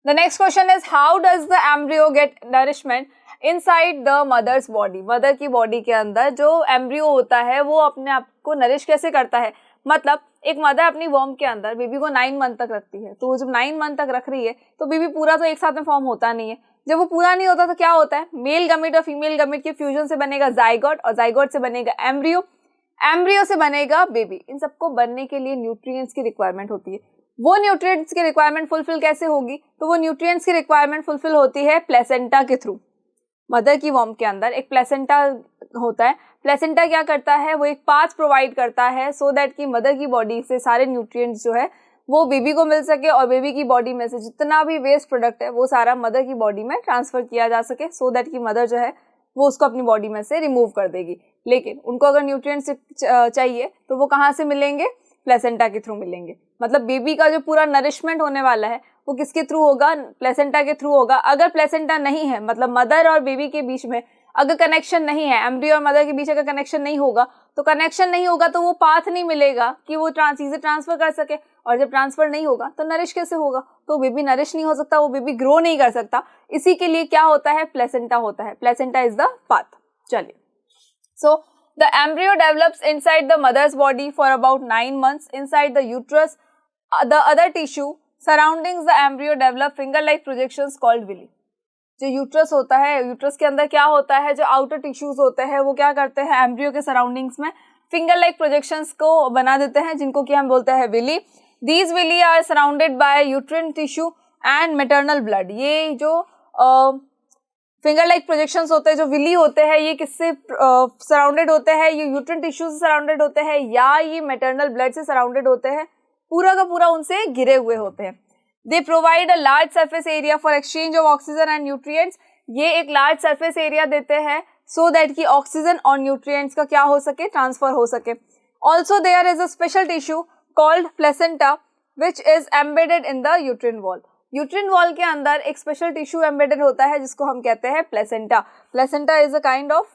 the next question is how does the embryo get nourishment inside the mother's body. Mother की बॉडी के अंदर जो एम्ब्रियो होता है वो अपने आप को नरिश कैसे करता है? मतलब एक मदर अपनी वॉर्म के अंदर बेबी को 9 मंथ तक रखती है, तो जब 9 मंथ तक रख रही है तो बेबी पूरा तो एक साथ में फॉर्म होता नहीं है। जब वो पूरा नहीं होता तो क्या होता है? मेल गमीट और फीमेल गमीट के फ्यूजन से बनेगा जाइगोट और जाइगोट से बनेगा एम्ब्रियो, एम्ब्रियो से बनेगा बेबी। इन सबको बनने के लिए न्यूट्रिएंट्स की रिक्वायरमेंट होती है। वो न्यूट्रिएंट्स की रिक्वायरमेंट फुलफिल कैसे होगी? तो वो न्यूट्रिएंट्स की रिक्वायरमेंट फुलफिल होती है प्लेसेंटा के थ्रू। मदर की वॉर्म के अंदर एक प्लेसेंटा होता है। प्लेसेंटा क्या करता है, वो एक पाथ प्रोवाइड करता है सो दैट कि मदर की बॉडी से सारे न्यूट्रिएंट्स जो है वो बेबी को मिल सके और बेबी की बॉडी में से जितना भी वेस्ट प्रोडक्ट है वो सारा मदर की बॉडी में ट्रांसफर किया जा सके, सो दैट कि मदर जो है वो उसको अपनी बॉडी में से रिमूव कर देगी। लेकिन उनको अगर न्यूट्रिएंट्स चाहिए तो वो कहाँ से मिलेंगे, प्लेसेंटा के थ्रू मिलेंगे। मतलब बेबी का जो पूरा नरिशमेंट होने वाला है वो किसके थ्रू होगा, प्लेसेंटा के थ्रू होगा। अगर प्लेसेंटा नहीं है, मतलब मदर और बेबी के बीच में अगर कनेक्शन नहीं है, एम्ब्रियो और मदर के बीच अगर कनेक्शन नहीं होगा तो वो पाथ नहीं मिलेगा कि वो चीजें ट्रांसफर कर सके। और जब ट्रांसफर नहीं होगा तो नरिश कैसे होगा, तो बेबी नरिश नहीं हो सकता, वो बेबी ग्रो नहीं कर सकता। इसी के लिए क्या होता है, प्लेसेंटा होता है। Placenta is the path. चलिए, so the embryo develops inside the mother's body for about 9 months inside the uterus. The other tissue surroundings the embryo develop finger like projections called villi. जो uterus होता है, uterus के अंदर क्या होता है, जो आउटर टिश्यूज होते हैं वो क्या करते हैं, एम्ब्रियो के सराउंडिंग्स में फिंगर लाइक प्रोजेक्शंस को बना देते हैं, जिनको कि हम बोलते हैं villi. These villi are surrounded by uterine tissue and maternal blood. ये जो फिंगर लाइक प्रोजेक्शंस होते हैं, जो विली होते हैं, ये किससे सराउंडेड होते हैं, ये यूट्रिन टिश्यू से सराउंडेड होते हैं या ये मैटरनल ब्लड से सराउंडेड होते हैं, पूरा का पूरा उनसे घिरे हुए होते हैं। They provide a large surface area for exchange of oxygen and nutrients. ये एक लार्ज सरफेस एरिया देते हैं सो दैट कि ऑक्सीजन और न्यूट्रिएंट्स का क्या हो सके, ट्रांसफर हो सके। Also there is a special tissue called placenta which is embedded in the uterine wall. Uterine wall के अंदर एक स्पेशल टिश्यू एम्बेडेड होता है जिसको हम कहते हैं placenta. Placenta is a kind of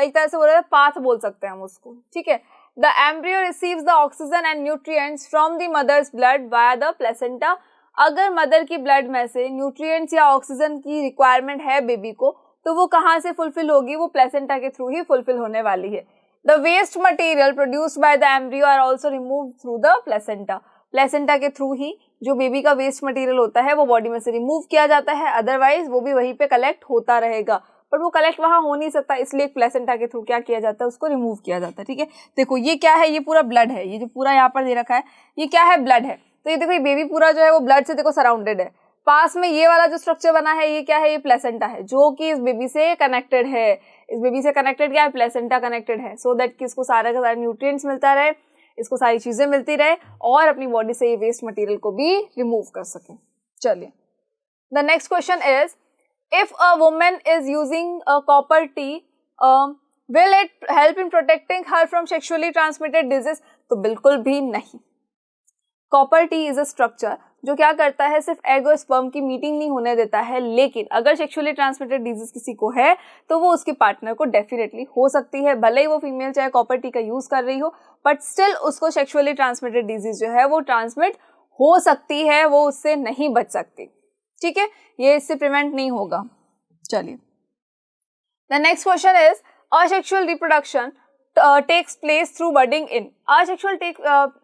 एक तरह से बोल रहे हैं पाथ बोल सकते हैं हम उसको, ठीक है। The embryo receives the oxygen and nutrients from the mother's blood via the placenta. अगर मदर की ब्लड में से न्यूट्रिएंट्स या ऑक्सीजन की रिक्वायरमेंट है बेबी को, तो वो कहाँ से फुलफिल होगी, वो प्लेसेंटा के थ्रू ही फुलफिल होने वाली है। The waste material produced by the embryo are also removed through the placenta. Placenta के थ्रू ही जो बेबी का वेस्ट मटेरियल होता है वो बॉडी में से रिमूव किया जाता है, अदरवाइज वो भी वहीं पे कलेक्ट होता रहेगा, पर वो कलेक्ट वहाँ हो नहीं सकता, इसलिए प्लेसेंटा के थ्रू क्या किया जाता है, उसको रिमूव किया जाता है, ठीक है। देखो ये क्या है, ये पूरा ब्लड है, ये जो पूरा यहाँ पर दे रखा है ये क्या है, ब्लड है। तो ये देखो ये बेबी पूरा जो है वो ब्लड से देखो सराउंडेड है। पास में ये वाला जो स्ट्रक्चर बना है ये क्या है, ये प्लेसेंटा है, जो कि इस बेबी से कनेक्टेड है। इस बेबी से कनेक्टेड क्या है, प्लेसेंटा कनेक्टेड है, सो दैट कि इसको सारा का सारा न्यूट्रिएंट्स मिलता रहे, इसको सारी चीजें मिलती रहे और अपनी बॉडी से ये वेस्ट मटेरियल को भी रिमूव कर सके। चलिए, the next question is, if a woman is using a copper T will it help in protecting her from sexually transmitted disease? तो बिल्कुल भी नहीं। Copper T is a structure जो क्या करता है, सिर्फ एग और स्पर्म की मीटिंग नहीं होने देता है, लेकिन अगर सेक्सुअली ट्रांसमिटेड डिजीज किसी को है तो वो उसके पार्टनर को डेफिनेटली हो सकती है। भले ही वो फीमेल चाहे कॉपर टी का यूज कर रही हो, बट स्टिल उसको सेक्सुअली ट्रांसमिटेड डिजीज जो है वो ट्रांसमिट हो सकती है, वो उससे नहीं बच सकती, ठीक है, ये इससे प्रिवेंट नहीं होगा। चलिए, the next question is, asexual reproduction takes place through budding in. Asexual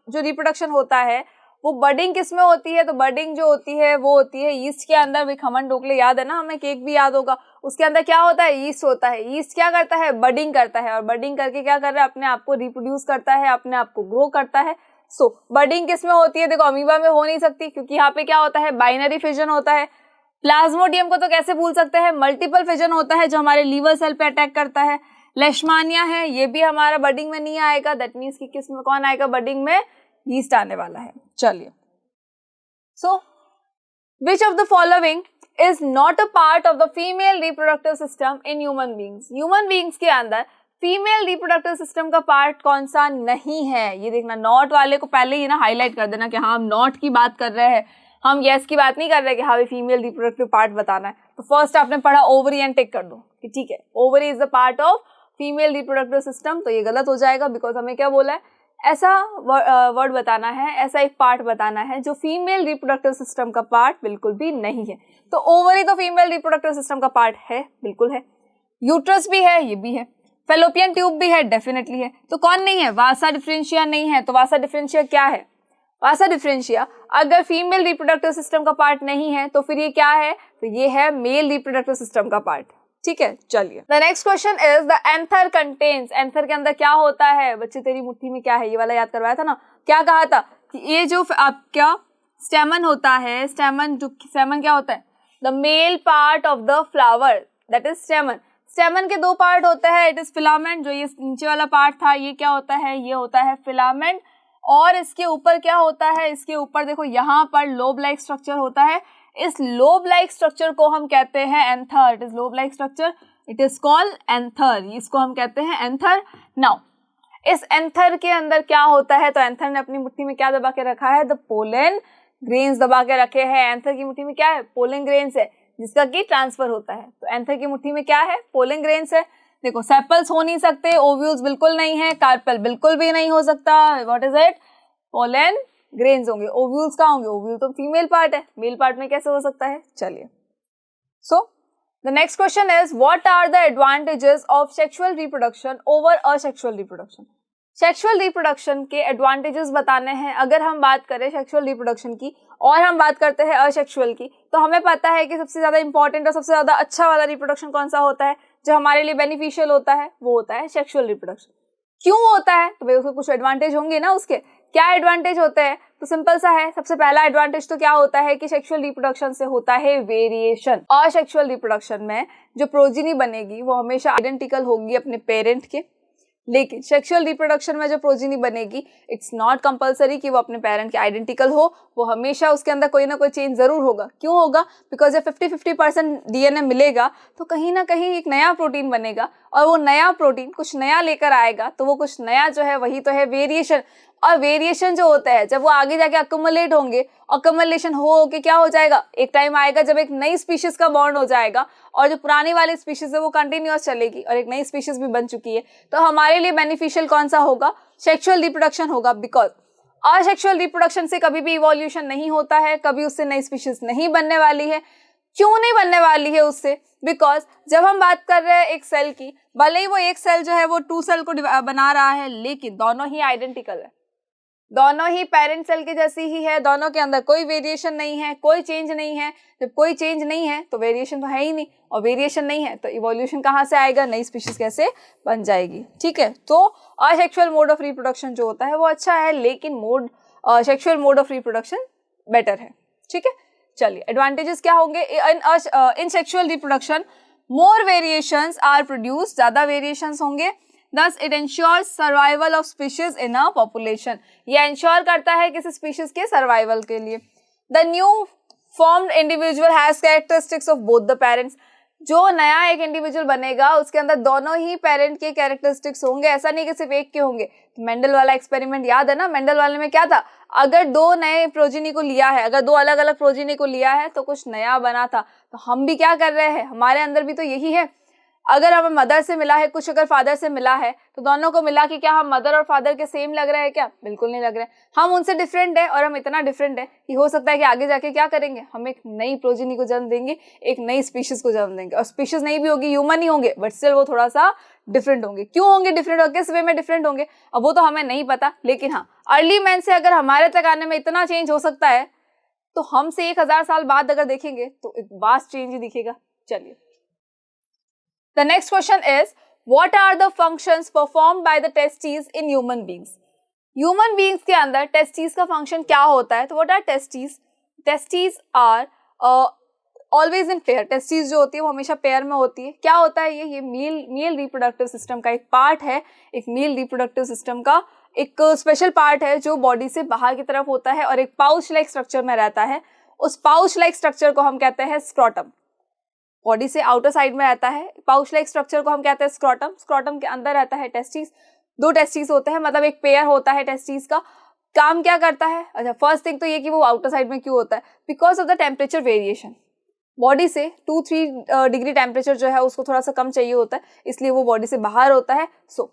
जो रिप्रोडक्शन होता है वो बडिंग किस में होती है, तो बडिंग जो होती है वो होती है ईस्ट के अंदर। भी खमन ढोकले याद है ना, हमें केक भी याद होगा, उसके अंदर क्या होता है, ईस्ट होता है। ईस्ट क्या करता है, बडिंग करता है, और बडिंग करके क्या कर रहा है, अपने आप को रिप्रोड्यूस करता है, अपने आप को ग्रो करता है। सो बडिंग किस में होती है, देखो अमीबा में हो नहीं सकती, क्योंकि यहाँ पे क्या होता है, बाइनरी फिजन होता है। प्लाज्मोडियम को तो कैसे भूल सकते हैं, मल्टीपल फिजन होता है जो हमारे लीवर सेल पे अटैक करता है। लेशमानिया है, ये भी हमारा बडिंग में नहीं आएगा, दैट मीन्स कि किस में कौन आएगा, बडिंग में यीस्ट आने वाला है। चलिए, so which of the following is not a part of the female reproductive system in human beings? Human beings के अंदर फीमेल रिप्रोडक्टिव सिस्टम का पार्ट कौन सा नहीं है, ये देखना। नॉट वाले को पहले ही ना हाईलाइट कर देना कि हाँ हम नॉट की बात कर रहे हैं, हम यस की बात नहीं कर रहे कि हाँ फीमेल रिप्रोडक्टिव पार्ट बताना है। तो फर्स्ट आपने पढ़ा ओवरी एंड टिक कर दो कि ठीक है, ovary is the part of female reproductive system, तो ये गलत हो जाएगा, बिकॉज हमें क्या बोला है, ऐसा वर्ड बताना है, ऐसा एक पार्ट बताना है जो फीमेल रिप्रोडक्टिव सिस्टम का पार्ट बिल्कुल भी नहीं है। तो ओवरी तो फीमेल रिप्रोडक्टिव सिस्टम का पार्ट है, बिल्कुल है। यूट्रस भी है, ये भी है। फेलोपियन ट्यूब भी है, डेफिनेटली है। तो कौन नहीं है, वासा डिफरेंशिया नहीं है। तो वासा डिफरेंशिया क्या है, वासा डिफरेंशिया अगर फीमेल रिप्रोडक्टिव सिस्टम का पार्ट नहीं है तो फिर ये क्या है, तो ये है मेल रिप्रोडक्टिव सिस्टम का पार्ट, ठीक है। चलिए, the next question is, the anther contains. Anther के अंदर क्या होता है, बच्चे तेरी मुट्ठी में क्या है, ये वाला याद करवाया था ना, क्या कहा था कि ये जो आपका स्टेमन होता है, स्टेमन क्या होता है, the male part of the flower. That is स्टेमन। स्टेमन के दो पार्ट होते हैं, इट इज फिलामेंट, जो ये नीचे वाला पार्ट था ये क्या होता है, ये होता है फिलामेंट। और इसके ऊपर क्या होता है, इसके ऊपर देखो यहाँ पर लोब लाइक स्ट्रक्चर होता है। इस लोब लाइक स्ट्रक्चर को हम कहते हैं anther. It is lobe like structure, it is called anther, इसको हम कहते हैं एंथर। नाउ इस एंथर के अंदर क्या होता है, तो एंथर ने अपनी मुट्ठी में क्या दबा के रखा है, द पोलन ग्रेन्स दबा के रखे हैं। एंथर की मुट्ठी में क्या है, पोलन ग्रेन्स है, जिसका कि ट्रांसफर होता है। तो एंथर की मुट्ठी में क्या है, पोलन ग्रेन्स है। देखो सेपल्स हो नहीं सकते, ओव्यूल्स बिल्कुल नहीं है, कार्पेल बिल्कुल भी नहीं हो सकता, what is it, pollen grains होंगे। ओव्यूल्स कहाँ होंगे, ओव्यूल तो फीमेल पार्ट है, मेल पार्ट में कैसे हो सकता है। चलिए, so the next question is what are the advantages of sexual reproduction over asexual reproduction. Sexual reproduction के एडवांटेजेस बताने हैं। अगर हम बात करें सेक्सुअल रिप्रोडक्शन की और हम बात करते हैं असेक्सुअल की, तो हमें पता है कि सबसे ज़्यादा इंपॉर्टेंट और सबसे ज़्यादा अच्छा वाला रिप्रोडक्शन कौन सा होता है, जो हमारे लिए बेनिफिशियल होता है, वो होता है सेक्सुअल रिप्रोडक्शन। क्यों होता है, तो भाई उसको कुछ एडवांटेज होंगे ना। उसके क्या एडवांटेज होते हैं, तो सिंपल सा है। सबसे पहला एडवांटेज तो क्या होता है कि सेक्सुअल रिप्रोडक्शन से होता है वेरिएशन। असेक्सुअल रिप्रोडक्शन में जो प्रोजेनी बनेगी वो हमेशा आइडेंटिकल होगी अपने पेरेंट के, लेकिन सेक्सुअल रिप्रोडक्शन में जो प्रोजेनी बनेगी इट्स नॉट कंपलसरी कि वो अपने पेरेंट के आइडेंटिकल हो, वो हमेशा उसके अंदर कोई ना कोई चेंज जरूर होगा। क्यों होगा, बिकॉज जब 50-50% डीएनए मिलेगा तो कहीं ना कहीं एक नया प्रोटीन बनेगा, और वो नया प्रोटीन कुछ नया लेकर आएगा, तो वो कुछ नया जो है वही तो है वेरिएशन। और वेरिएशन जो होता है जब वो आगे जाके अक्यूमुलेट होंगे, अक्यूमुलेशन हो के क्या हो जाएगा, एक टाइम आएगा जब एक नई स्पीशीज का बॉन्ड हो जाएगा, और जो पुरानी वाली स्पीशीज है वो कंटिन्यूअस चलेगी और एक नई स्पीशीज भी बन चुकी है। तो हमारे लिए बेनिफिशियल कौन सा होगा, सेक्सुअल रिप्रोडक्शन होगा, बिकॉज असेक्सुअल रिप्रोडक्शन से कभी भी इवोल्यूशन नहीं होता है, कभी उससे नई स्पीशीज नहीं बनने वाली है। क्यों नहीं बनने वाली है उससे, बिकॉज जब हम बात कर रहे हैं एक सेल की, भले ही वो एक सेल जो है वो 2 सेल को बना रहा है, लेकिन दोनों ही आइडेंटिकल है, दोनों ही पेरेंट सेल के जैसी ही है, दोनों के अंदर कोई वेरिएशन नहीं है, कोई चेंज नहीं है। जब कोई चेंज नहीं है तो वेरिएशन तो है ही नहीं, और वेरिएशन नहीं है तो इवोल्यूशन कहाँ से आएगा, नई स्पीशीज कैसे बन जाएगी। ठीक है, तो असेक्सुअल मोड ऑफ रिप्रोडक्शन जो होता है वो अच्छा है, लेकिन sexual mode of reproduction better है। ठीक है, चलिए एडवांटेजेस क्या होंगे, in sexual reproduction more variations are produce, ज्यादा वेरिएशंस होंगे, thus it ensures survival of species in a population। ये ensure करता है किसी species के survival के लिए। The new formed individual has characteristics of both the parents। जो नया एक इंडिविजुअल बनेगा उसके अंदर दोनों ही पेरेंट के कैरेक्टरिस्टिक्स होंगे, ऐसा नहीं कि सिर्फ एक के होंगे। मेंडल वाला एक्सपेरिमेंट याद है ना, मेंडल वाले में क्या था, अगर 2 नए प्रोजेनी को लिया है, अगर 2 अलग अलग प्रोजेनी को लिया है तो कुछ नया बना था। तो हम भी क्या कर रहे हैं, हमारे अंदर भी तो यही है। अगर हमें मदर से मिला है कुछ, अगर फादर से मिला है, तो दोनों को मिला कि क्या हम मदर और फादर के सेम लग रहे हैं क्या, बिल्कुल नहीं लग रहे। हम उनसे डिफरेंट है, और हम इतना डिफरेंट है कि हो सकता है कि आगे जाके क्या करेंगे, हम एक नई प्रोजेनी को जन्म देंगे, एक नई स्पीशीज को जन्म देंगे, और स्पीशीज नहीं भी होगी, ह्यूमन ही होंगे, बट स्टिल वो थोड़ा सा डिफरेंट होंगे। क्यों होंगे डिफरेंट, और किस वे में डिफरेंट होंगे, अब वो तो हमें नहीं पता। लेकिन हाँ, अर्ली मैन से अगर हमारे तक आने में इतना चेंज हो सकता है, तो हमसे 1000 साल बाद अगर देखेंगे तो एक वास्ट चेंज ही दिखेगा। चलिए, the next question is what are the functions performed by the testes in human beings। human beings के अंदर testes का function क्या होता है, तो what are testes? testes are always in pair। testes जो होती है वो हमेशा पेयर में होती है। क्या होता है ये मेल रिप्रोडक्टिव सिस्टम का एक पार्ट है, एक मेल रिप्रोडक्टिव सिस्टम का एक स्पेशल पार्ट है जो बॉडी से बाहर की तरफ होता है और एक पाउच लाइक स्ट्रक्चर में रहता है। उस पाउच लाइक स्ट्रक्चर को हम कहते हैं स्क्रोटम। बॉडी से आउटर साइड में रहता है, पाउच लाइक स्ट्रक्चर को हम कहते हैं स्क्रोटम। स्क्रोटम के अंदर रहता है टेस्टिस, 2 टेस्टिस होते हैं, मतलब एक पेयर होता है टेस्टिस का। काम क्या करता है, अच्छा फर्स्ट थिंग तो ये कि वो आउटर साइड में क्यों होता है, because of the temperature variation. Body से 2-3 डिग्री टेम्परेचर जो है उसको थोड़ा सा कम चाहिए होता है, इसलिए वो बॉडी से बाहर होता है। सो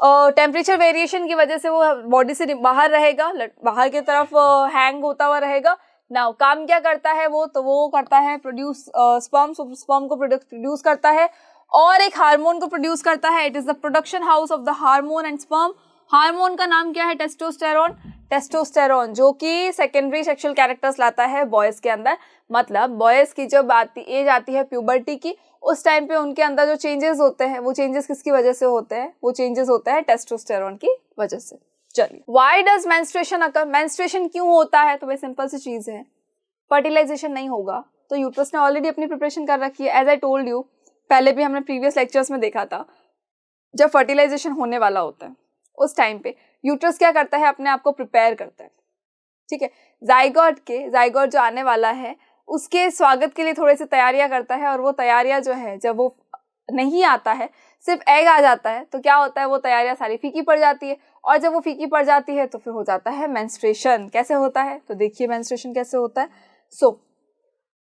टेम्परेचर वेरिएशन की वजह से वो बॉडी से बाहर रहेगा, बाहर की तरफ हैंग होता हुआ रहेगा। नाउ काम क्या करता है वो, तो वो करता है प्रोड्यूस स्पर्म को प्रोड्यूस करता है और एक हार्मोन को प्रोड्यूस करता है। It is the production house of the hormone and sperm. Hormone का नाम क्या है, टेस्टोस्टेरोन। टेस्टोस्टेरोन जो कि सेकेंडरी सेक्सुअल कैरेक्टर्स लाता है बॉयज के अंदर। मतलब बॉयज की जब एज आती है प्यूबर्टी की, उस टाइम पे उनके अंदर जो चेंजेस होते हैं वो चेंजेस किसकी वजह से होते हैं, वो चेंजेस होते हैं टेस्टोस्टेरोन की वजह से। चलिए, why does menstruation occur, menstruation क्यों होता है, तो भाई सिंपल सी चीज है, फर्टिलाइजेशन नहीं होगा तो यूट्रस ने ऑलरेडी अपनी प्रिपरेशन कर रखी है। एज आई टोल्ड यू पहले भी हमने प्रीवियस लेक्चर्स में देखा था, जब फर्टिलाइजेशन होने वाला होता है उस टाइम पे यूट्रस क्या करता है, अपने आप को प्रिपेयर करता है, ठीक है। जाइगोट जो आने वाला है उसके स्वागत के लिए थोड़ी सी तैयारियां करता है, और वो तैयारियां जो है जब वो नहीं आता है, सिर्फ एग आ जाता है, तो क्या होता है, वो तैयारियां सारी फीकी पड़ जाती है, और जब वो फीकी पड़ जाती है तो फिर हो जाता है मेंस्ट्रुएशन। कैसे होता है, तो देखिए मेंस्ट्रुएशन कैसे होता है।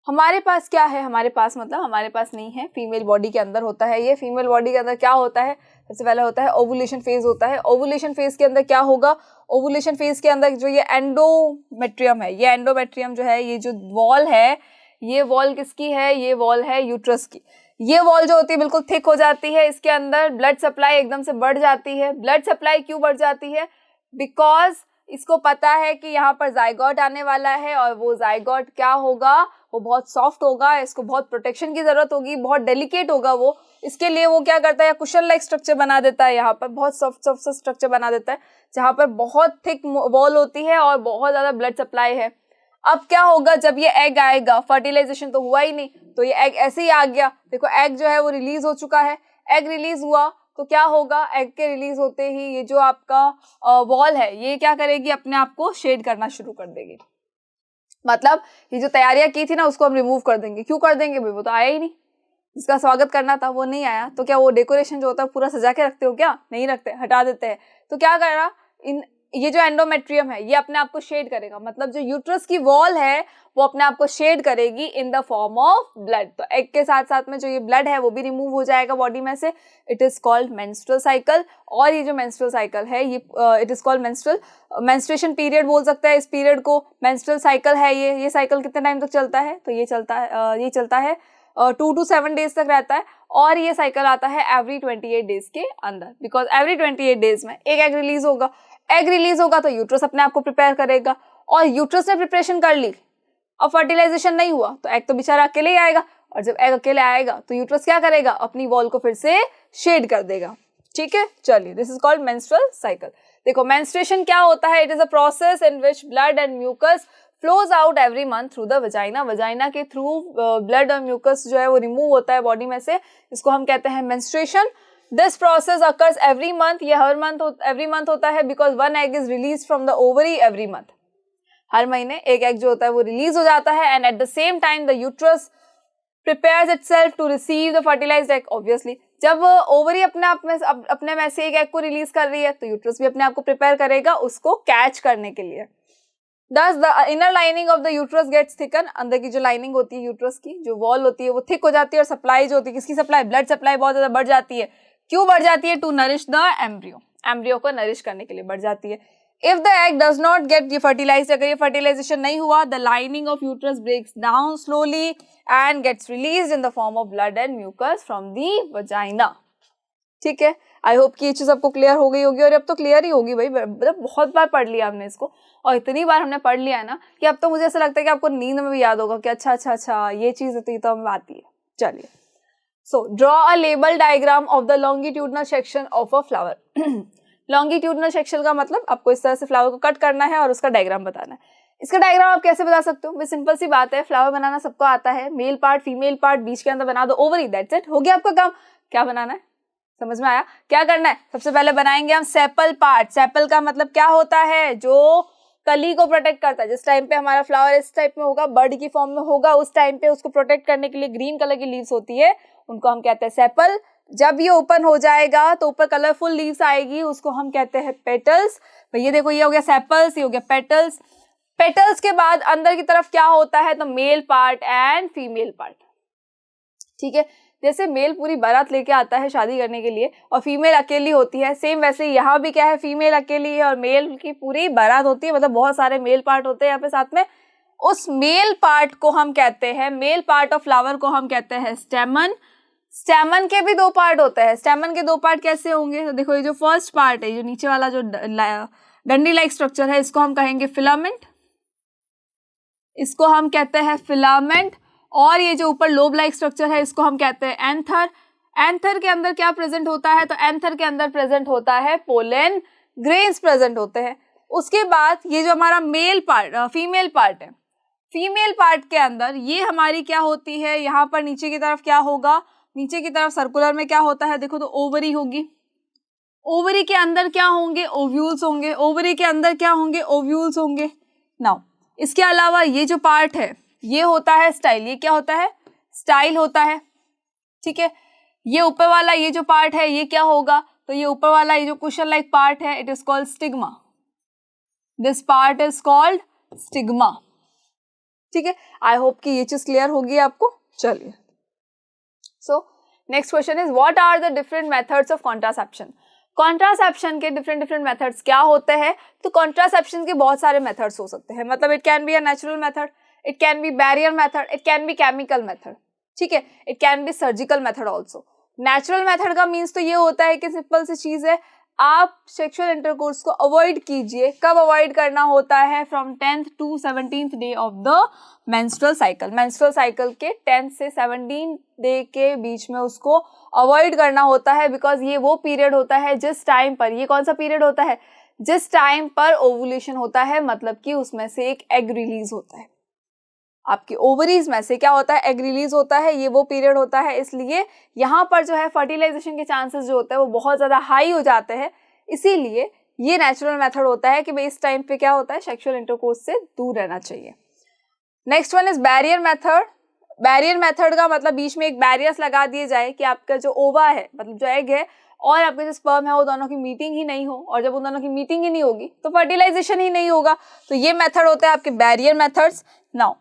हमारे पास क्या है, हमारे पास मतलब हमारे पास नहीं है, फीमेल बॉडी के अंदर होता है ये। फीमेल बॉडी के अंदर क्या होता है, सबसे पहले होता है ओवुलेशन फेज होता है। ओवुलेशन फेज के अंदर क्या होगा, ओवुलेशन फेज के अंदर जो ये एंडोमेट्रियम है, ये एंडोमेट्रियम जो है, ये जो वॉल है, ये वॉल किसकी है, ये वॉल है यूट्रस की। ये वॉल जो होती है बिल्कुल थिक हो जाती है, इसके अंदर ब्लड सप्लाई एकदम से बढ़ जाती है। ब्लड सप्लाई क्यों बढ़ जाती है, बिकॉज इसको पता है कि यहाँ पर जाइगोट आने वाला है, और वो जाइगोट क्या होगा, वो बहुत सॉफ्ट होगा, इसको बहुत प्रोटेक्शन की जरूरत होगी, बहुत डेलिकेट होगा वो। इसके लिए वो क्या करता है, कुशन लाइक स्ट्रक्चर बना देता है, यहाँ पर बहुत सॉफ्ट स्ट्रक्चर बना देता है, जहाँ पर बहुत थिक वॉल होती है और बहुत ज्यादा ब्लड सप्लाई है। अब क्या होगा, जब ये एग आएगा, फर्टिलाइजेशन तो हुआ ही नहीं, तो ये एग ऐसे ही आ गया। देखो एग जो है वो रिलीज हो चुका है, एग रिलीज हुआ तो क्या होगा, एग के रिलीज होते ही ये जो आपका वॉल है ये क्या करेगी, अपने आप को शेड करना शुरू कर देगी। मतलब ये जो तैयारियां की थी ना उसको हम रिमूव कर देंगे। क्यों कर देंगे भाई, वो तो आया ही नहीं, जिसका स्वागत करना था वो नहीं आया, तो क्या वो डेकोरेशन जो होता है पूरा सजा के रखते हो क्या, नहीं रखते, हटा देते हैं। तो क्या कर रहा, ये जो एंडोमेट्रियम है ये अपने आप को शेड करेगा, मतलब जो यूट्रस की वॉल है वो अपने आप को शेड करेगी इन द फॉर्म ऑफ ब्लड। तो एग के साथ साथ में जो ये ब्लड है वो भी रिमूव हो जाएगा बॉडी में से। It is called menstrual cycle, और ये जो मेंस्ट्रुअल साइकिल है ये it is called menstruation period बोल सकते हैं इस पीरियड को। मेंस्ट्रुअल साइकिल है ये साइकिल कितने टाइम तक चलता है, तो ये चलता है 2 to 7 डेज तक रहता है, और ये साइकिल आता है एवरी 28 डेज के अंदर, बिकॉज एवरी 28 डेज में एक एग रिलीज होगा। एग रिलीज होगा तो यूट्रस अपने आप को प्रिपेयर करेगा, और यूट्रस ने प्रिपरेशन कर ली और फर्टिलाइजेशन नहीं हुआ तो एग तो बेचारा अकेले ही आएगा, और जब एग अकेले आएगा तो यूट्रस क्या करेगा, अपनी वॉल को फिर से शेड कर देगा। ठीक है, चलिए, this is called menstrual cycle. देखो मेंस्ट्रुएशन क्या होता है, it is a process in which blood and mucus flows out every month through the vagina. Vagina के थ्रू ब्लड और म्यूकस जो है वो रिमूव होता है बॉडी में से, इसको हम कहते हैं menstruation. This process occurs every month, ये हर मंथ एवरी मंथ होता है, because one egg is release from the ovary every month. हर महीने एक एग जो होता है वो रिलीज हो जाता है, and at the same time the uterus prepares itself to receive the fertilised egg. Obviously जब ओवरी अपने में से एक एग को रिलीज कर रही है तो यूट्रस भी अपने आप को प्रिपेयर करेगा उसको कैच करने के लिए। Thus the inner lining of the uterus gets thicken, अंदर की जो लाइनिंग होती है यूट्रस की, जो वॉल होती है वो थिक हो जाती है, और सप्लाई जो होती है, किसकी सप्लाई, ब्लड सप्लाई बहुत ज्यादा बढ़ जाती है। क्यों बढ़ जाती है, to nourish the embryo, embryo को नरिश करने के लिए बढ़ जाती है। If the egg does not get fertilised, अगर ये फर्टिलाइजेशन नहीं हुआ, the lining of uterus breaks down slowly and gets released in the form of blood and mucus from the vagina. ठीक है, आई होप कि ये चीज आपको क्लियर हो गई होगी, और अब तो क्लियर ही होगी भाई, मतलब बहुत बार पढ़ लिया हमने इसको, और इतनी बार हमने पढ़ लिया है ना कि अब तो मुझे ऐसा लगता है कि आपको नींद में भी याद होगा कि अच्छा ये चीज तो हमें आती है। चलिए, so draw a label diagram of the longitudinal section of a flower. Longitudinal section का मतलब आपको इस तरह से फ्लावर को कट करना है और उसका डायग्राम बताना है। इसका डायग्राम आप कैसे बता सकते हो, भाई सिंपल सी बात है, फ्लावर बनाना सबको आता है, मेल पार्ट फीमेल पार्ट बीच के अंदर बना दो, ओवरी, दैट्स इट, हो गया आपका काम। क्या बनाना है, समझ में आया, क्या करना है, सबसे पहले बनाएंगे हम सेपल पार्ट। सेपल का मतलब क्या होता है, जो कली को प्रोटेक्ट करता है। जिस टाइम पे हमारा फ्लावर इस टाइप में होगा, बर्ड की फॉर्म में होगा, उस टाइम पे उसको प्रोटेक्ट करने के लिए ग्रीन कलर की लीव्स होती है, उनको हम कहते हैं सेपल। जब ये ओपन हो जाएगा तो ऊपर कलरफुल लीव्स आएगी, उसको हम कहते हैं पेटल्स। ये देखो, ये हो गया सेपल्स, ये हो गया पेटल्स। पेटल्स के बाद अंदर की तरफ क्या होता है, तो male part and female part. ठीक है, जैसे मेल पूरी बारात लेके आता है शादी करने के लिए और फीमेल अकेली होती है, सेम वैसे यहाँ भी क्या है, फीमेल अकेली है और मेल की पूरी बारात होती है, मतलब बहुत सारे मेल पार्ट होते हैं यहाँ पे साथ में। उस मेल पार्ट को हम कहते हैं, मेल पार्ट ऑफ फ्लावर को हम कहते हैं स्टेमन। स्टेमन के भी 2 पार्ट होते हैं। स्टेमन के 2 पार्ट कैसे होंगे, तो देखो, ये जो फर्स्ट पार्ट है, जो नीचे वाला जो डंडी लाइक स्ट्रक्चर है, इसको हम कहेंगे फिलामेंट, इसको हम कहते हैं फिलामेंट। और ये जो ऊपर लोब लाइक स्ट्रक्चर है, इसको हम कहते हैं एंथर। एंथर के अंदर क्या प्रेजेंट होता है, तो एंथर के अंदर प्रेजेंट होता है पोलन ग्रेन्स प्रेजेंट होते हैं। उसके बाद ये जो हमारा मेल पार्ट फीमेल पार्ट है, फीमेल पार्ट के अंदर ये हमारी क्या होती है, यहाँ पर नीचे की तरफ क्या होगा, नीचे की तरफ सर्कुलर में क्या होता है, देखो तो ओवरी होगी, ओवरी के अंदर क्या होंगे, ओव्यूल्स होंगे, ओवरी के अंदर क्या होंगे, ओव्यूल्स होंगे। नाउ इसके अलावा ये जो पार्ट है ये होता है स्टाइल, ये क्या होता है, स्टाइल होता है, ठीक है। ये ऊपर वाला ये जो पार्ट है ये क्या होगा, तो ये ऊपर वाला ये जो कुशन लाइक पार्ट है it is called stigma, this part is called stigma, ठीक है। आई होप कि ये चीज क्लियर होगी आपको। चलिए, so next question is what are the different methods of contraception. Contraception के डिफरेंट मेथड्स क्या होते हैं, तो कॉन्ट्रासेप्शन के बहुत सारे मेथड्स हो सकते हैं, मतलब it can be a natural method, it can be barrier method, it can be chemical method, ठीक है, it can be surgical method also. Natural method का मीन्स तो ये होता है कि सिंपल सी चीज है, आप सेक्सुअल इंटरकोर्स को अवॉइड कीजिए। कब अवॉइड करना होता है, from 10th to 17th day of the menstrual cycle, menstrual cycle के 10th से 17 डे के बीच में उसको अवॉइड करना होता है, बिकॉज ये वो पीरियड होता है जिस टाइम पर, ये कौन सा पीरियड होता है, जिस टाइम पर ओवुलेशन होता है, मतलब कि उसमें से एक एग रिलीज होता है, आपकी ओवरीज में से क्या होता है, एग रिलीज होता है, ये वो पीरियड होता है, इसलिए यहाँ पर जो है फर्टिलाइजेशन के चांसेस जो होते हैं वो बहुत ज़्यादा हाई हो जाते हैं, इसीलिए ये नेचुरल मेथड होता है कि भाई इस टाइम पे क्या होता है, सेक्सुअल इंटरकोर्स से दूर रहना चाहिए। Next one is barrier method. Barrier method का मतलब बीच में एक बैरियर्स लगा दिए जाए कि आपका जो ओवा है, मतलब जो एग है और आपका जो स्पर्म है वो दोनों की मीटिंग ही नहीं हो, और जब उन दोनों की मीटिंग ही नहीं होगी तो फर्टिलाइजेशन ही नहीं होगा, तो ये मेथड होते हैं आपके barrier methods. Now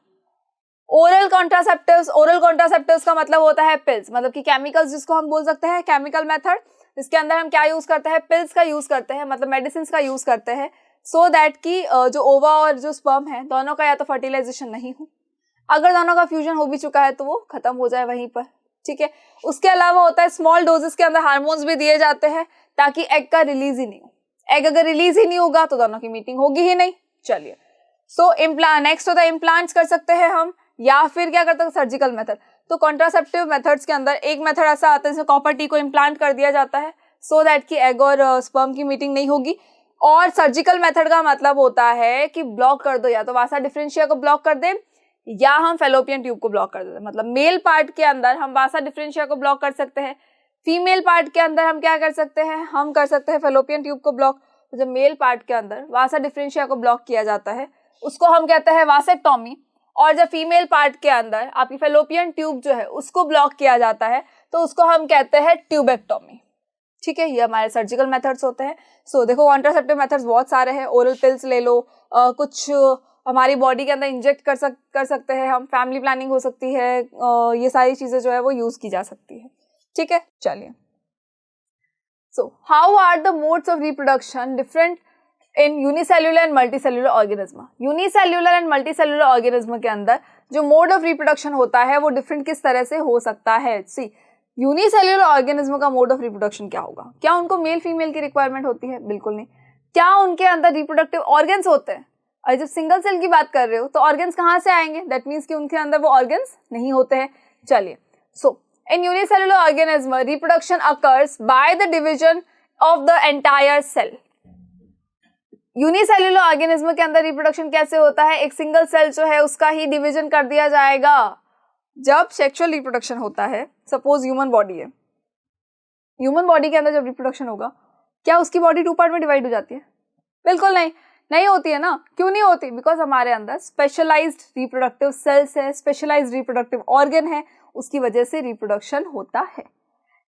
oral contraceptives, oral contraceptives का मतलब होता है पिल्स, मतलब कि केमिकल्स जिसको हम बोल सकते हैं केमिकल मेथड, इसके अंदर हम क्या यूज करते हैं, पिल्स का यूज करते हैं, मतलब मेडिसिन का यूज करते हैं, सो दैट कि जो ओवा और जो स्पर्म है दोनों का या तो फर्टिलाइजेशन नहीं हो, अगर दोनों का फ्यूजन हो भी चुका है तो वो खत्म हो जाए वहीं पर, ठीक है। उसके अलावा होता है स्मॉल डोजेस के अंदर हार्मोन्स भी दिए जाते हैं ताकि एग का रिलीज ही नहीं हो, एग अगर रिलीज ही नहीं होगा तो दोनों की मीटिंग होगी ही नहीं। चलिए, सो इम्प्लांट, नेक्स्ट होता है इम्प्लांट्स कर सकते हैं हम, या फिर क्या करते हैं, सर्जिकल मेथड। तो कॉन्ट्रासेप्टिव मेथड्स के अंदर एक मेथड ऐसा आता है जिसमें कॉपर टी को इम्प्लांट कर दिया जाता है सो दैट कि एग और स्पर्म की मीटिंग नहीं होगी, और सर्जिकल मेथड का मतलब होता है कि ब्लॉक कर दो, या तो वासा डिफरेंशिया को ब्लॉक कर दें या हम फेलोपियन ट्यूब को ब्लॉक कर देते हैं, मतलब मेल पार्ट के अंदर हम वासा डिफरेंशिया को ब्लॉक कर सकते हैं, फीमेल पार्ट के अंदर हम क्या कर सकते हैं, हम कर सकते हैं फेलोपियन ट्यूब को ब्लॉक। तो जब मेल पार्ट के अंदर वासा डिफरेंशिया को ब्लॉक किया जाता है उसको हम कहते हैं वासेक्टोमी, और जब फीमेल पार्ट के अंदर आपकी फेलोपियन ट्यूब जो है उसको ब्लॉक किया जाता है तो उसको हम कहते हैं ट्यूबेक्टोमी, ठीक है। ये हमारे सर्जिकल मेथड्स होते हैं। सो देखो कॉन्ट्रासेप्टिव मेथड्स बहुत सारे हैं, ओरल पिल्स ले लो, कुछ हमारी बॉडी के अंदर इंजेक्ट कर सकते हैं हम, फैमिली प्लानिंग हो सकती है, ये सारी चीजें जो है वो यूज की जा सकती है, ठीक है। चलिए, so how are the modes of reproduction different in unicellular and multicellular organism. Unicellular and multicellular organism के अंदर जो मोड ऑफ रिप्रोडक्शन होता है वो डिफरेंट किस तरह से हो सकता है। सी, यूनिसेल्युलर ऑर्गेनिज्म का मोड ऑफ रिप्रोडक्शन क्या होगा, क्या उनको मेल फीमेल की रिक्वायरमेंट होती है, बिल्कुल नहीं। क्या उनके अंदर रिप्रोडक्टिव ऑर्गन्स होते हैं, और जब सिंगल सेल की बात कर रहे हो तो ऑर्गन्स कहाँ से आएंगे, दैट मीन्स कि उनके अंदर वो ऑर्गन्स नहीं होते हैं। चलिए, so in unicellular organism reproduction occurs by the division of the entire cell. Unicellular organism के अंदर रिप्रोडक्शन कैसे होता है, एक सिंगल सेल जो है उसका ही डिवीजन कर दिया जाएगा। जब सेक्सुअल रिप्रोडक्शन होता है, सपोज ह्यूमन बॉडी है, ह्यूमन बॉडी के अंदर जब रिप्रोडक्शन होगा क्या उसकी बॉडी 2 पार्ट में डिवाइड हो जाती है, बिल्कुल नहीं, नहीं होती है ना। क्यों नहीं होती, बिकॉज हमारे अंदर स्पेशलाइज्ड रिप्रोडक्टिव सेल्स है, स्पेशलाइज्ड रिप्रोडक्टिव ऑर्गन है, उसकी वजह से रिप्रोडक्शन होता है।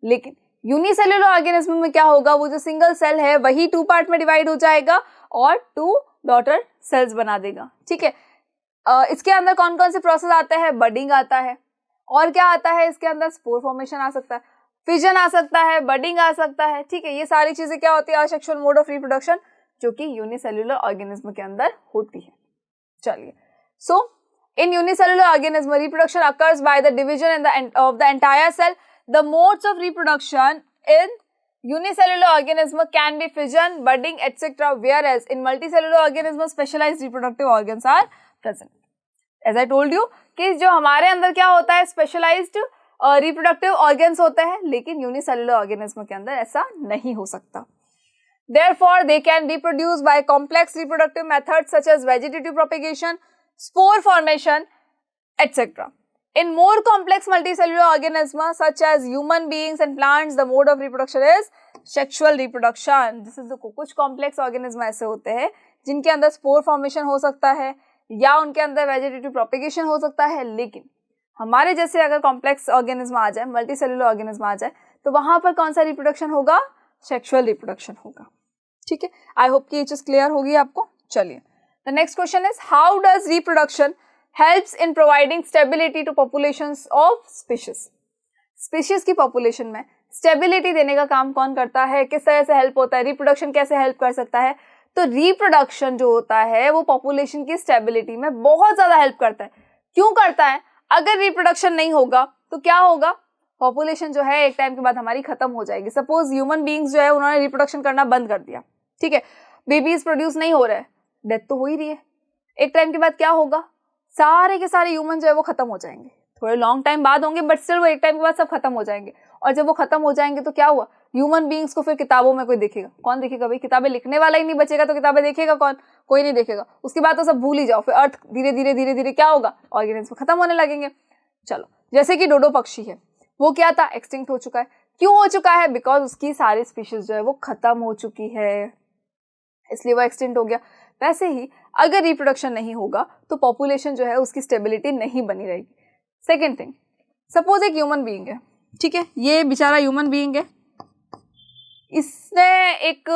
लेकिन यूनिसेल्युलर ऑर्गेनिज्म में क्या होगा, वो जो सिंगल सेल है वही 2 पार्ट में डिवाइड हो जाएगा और 2 डॉटर सेल्स बना देगा, ठीक है। इसके अंदर कौन कौन से प्रोसेस आते हैं, बडिंग आता है, और क्या आता है इसके अंदर, स्पोर फॉर्मेशन आ सकता है, फिजन आ सकता है, बडिंग आ सकता है, ठीक है। ये सारी चीजें क्या होती है, असेक्सुअल मोड ऑफ रिप्रोडक्शन, जो कि यूनिसेल्युलर ऑर्गेनिज्म के अंदर होती है। चलिए, so in unicellular organism reproduction occurs by the division of the entire cell. The modes of reproduction in unicellular organism can be fission, budding, etc. Whereas in multicellular organism, specialized reproductive organs are present. As I told you कि जो हमारे अंदर क्या होता है, specialized reproductive organs होते हैं, लेकिन unicellular organism के अंदर ऐसा नहीं हो सकता. Therefore, they can reproduce by complex reproductive methods such as vegetative propagation, spore formation, etc. In more complex multicellular organisms such as human beings and plants, the mode of reproduction is sexual reproduction. This is the कुछ complex organism ऐसे होते हैं जिनके अंदर spore formation हो सकता है या उनके अंदर vegetative propagation हो सकता है, लेकिन हमारे जैसे अगर complex organism आ जाए, multicellular organism आ जाए, तो वहाँ पर कौन सा reproduction होगा? Sexual reproduction होगा. ठीक है, I hope कि ये चीज़ clear होगी आपको. चलिए, the next question is how does reproduction helps in providing stability to populations of species. Species की population में stability देने का काम कौन करता है, किस तरह से help होता है, reproduction कैसे help कर सकता है? तो reproduction जो होता है वो population की stability में बहुत ज़्यादा help करता है. क्यों करता है? अगर reproduction नहीं होगा तो क्या होगा? Population जो है एक टाइम के बाद हमारी खत्म हो जाएगी. Suppose human beings जो है उन्होंने reproduction करना बंद कर दिया, ठीक है, babies produce नहीं हो रहे, death तो हो ही रही है. एक टाइम के बाद क्या होगा? सारे के सारे ह्यूमन जो है वो खत्म हो जाएंगे. थोड़े लॉन्ग टाइम बाद होंगे बट स्टिल वो एक टाइम के बाद सब खत्म हो जाएंगे. और जब वो खत्म हो जाएंगे तो क्या हुआ? ह्यूमन बीइंग्स को फिर किताबों में कोई देखेगा? कौन देखेगा भाई? किताबें लिखने वाला ही नहीं बचेगा तो किताबें देखेगा कौन? कोई नहीं देखेगा. उसके बाद तो सब भूल ही जाओ. फिर अर्थ धीरे धीरे क्या होगा? ऑर्गेनिज्म खत्म होने लगेंगे. चलो, जैसे कि डोडो पक्षी है, वो क्या था? एक्सटिंक्ट हो चुका है. क्यों हो चुका है? बिकॉज उसकी सारी स्पीशीज जो है वो खत्म हो चुकी है, इसलिए वो एक्सटिंक्ट हो गया. वैसे ही अगर रिप्रोडक्शन नहीं होगा तो पॉपुलेशन जो है उसकी स्टेबिलिटी नहीं बनी रहेगी. सेकेंड थिंग, सपोज एक ह्यूमन बीइंग है, ठीक है, ये बेचारा ह्यूमन बीइंग है, इसने एक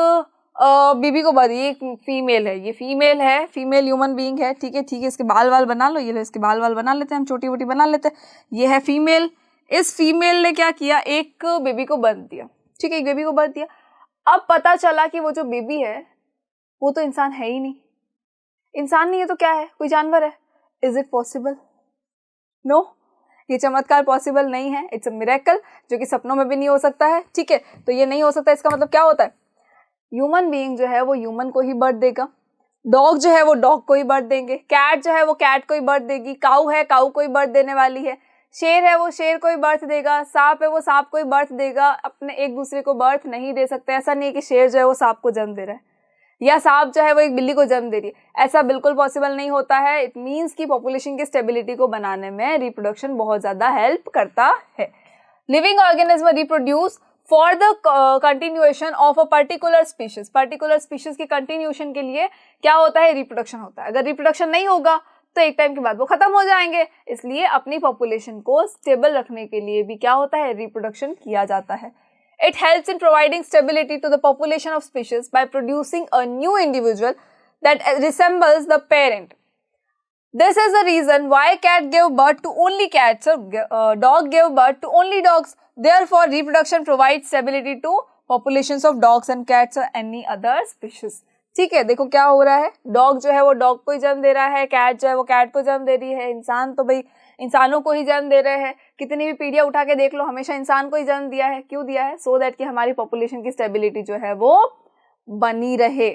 बीबी को बर्थ दी. एक फीमेल है, ये फीमेल है, फीमेल ह्यूमन बीइंग है, ठीक है, इसके बाल वाल बना लो, ये लो, इसके बाल वाल बना लेते हैं हम, छोटी वोटी बना लेते हैं. ये है फीमेल. इस फीमेल ने क्या किया? एक बेबी को बर्थ दिया, ठीक है, एक बेबी को बर्थ दिया. अब पता चला कि वो जो बेबी है वो तो इंसान है ही नहीं. इंसान नहीं है तो क्या है? कोई जानवर है. Is it possible? नो, ये चमत्कार पॉसिबल नहीं है. इट्स अ मिरेकल, जो कि सपनों में भी नहीं हो सकता है. ठीक है, तो ये नहीं हो सकता. इसका मतलब क्या होता है? ह्यूमन बीइंग जो है वो ह्यूमन को ही बर्थ देगा, डॉग जो है वो डॉग को ही बर्थ देंगे, कैट जो है वो कैट को ही बर्थ देगी, काऊ है काऊ को ही बर्थ देने वाली है, शेर है वो शेर को ही बर्थ देगा, सांप है वो सांप को ही बर्थ देगा. अपने एक दूसरे को बर्थ नहीं दे सकते. ऐसा नहीं है कि शेर जो है वो सांप को जन्म दे रहा है या सांप जो है वो एक बिल्ली को जन्म दे रही है. ऐसा बिल्कुल पॉसिबल नहीं होता है. इट मीन्स कि पॉपुलेशन की स्टेबिलिटी को बनाने में रिप्रोडक्शन बहुत ज़्यादा हेल्प करता है. Living organism reproduce for the continuation of a particular species. Particular species के कंटिन्यूएशन के लिए क्या होता है? रिप्रोडक्शन होता है. अगर रिप्रोडक्शन नहीं होगा तो एक टाइम के बाद वो खत्म हो जाएंगे. इसलिए अपनी पॉपुलेशन को स्टेबल रखने के लिए भी क्या होता है? रिप्रोडक्शन किया जाता है. It helps in providing stability to the population of species by producing a new individual that resembles the parent. This is the reason why cat gave birth to only cats or dog gave birth to only dogs. Therefore, reproduction provides stability to populations of dogs and cats or any other species. ठीक है, देखो क्या हो रहा है. Dog जो है वो डॉग को ही जन्म दे रहा है, कैट जो है वो कैट को जन्म दे रही है, इंसान तो भाई इंसानों को ही जन्म दे रहे हैं. कितनी भी पीढ़ियां उठा के देख लो, हमेशा इंसान को ही जन्म दिया है. क्यों दिया है? सो दैट कि हमारी पॉपुलेशन की स्टेबिलिटी जो है वो बनी रहे.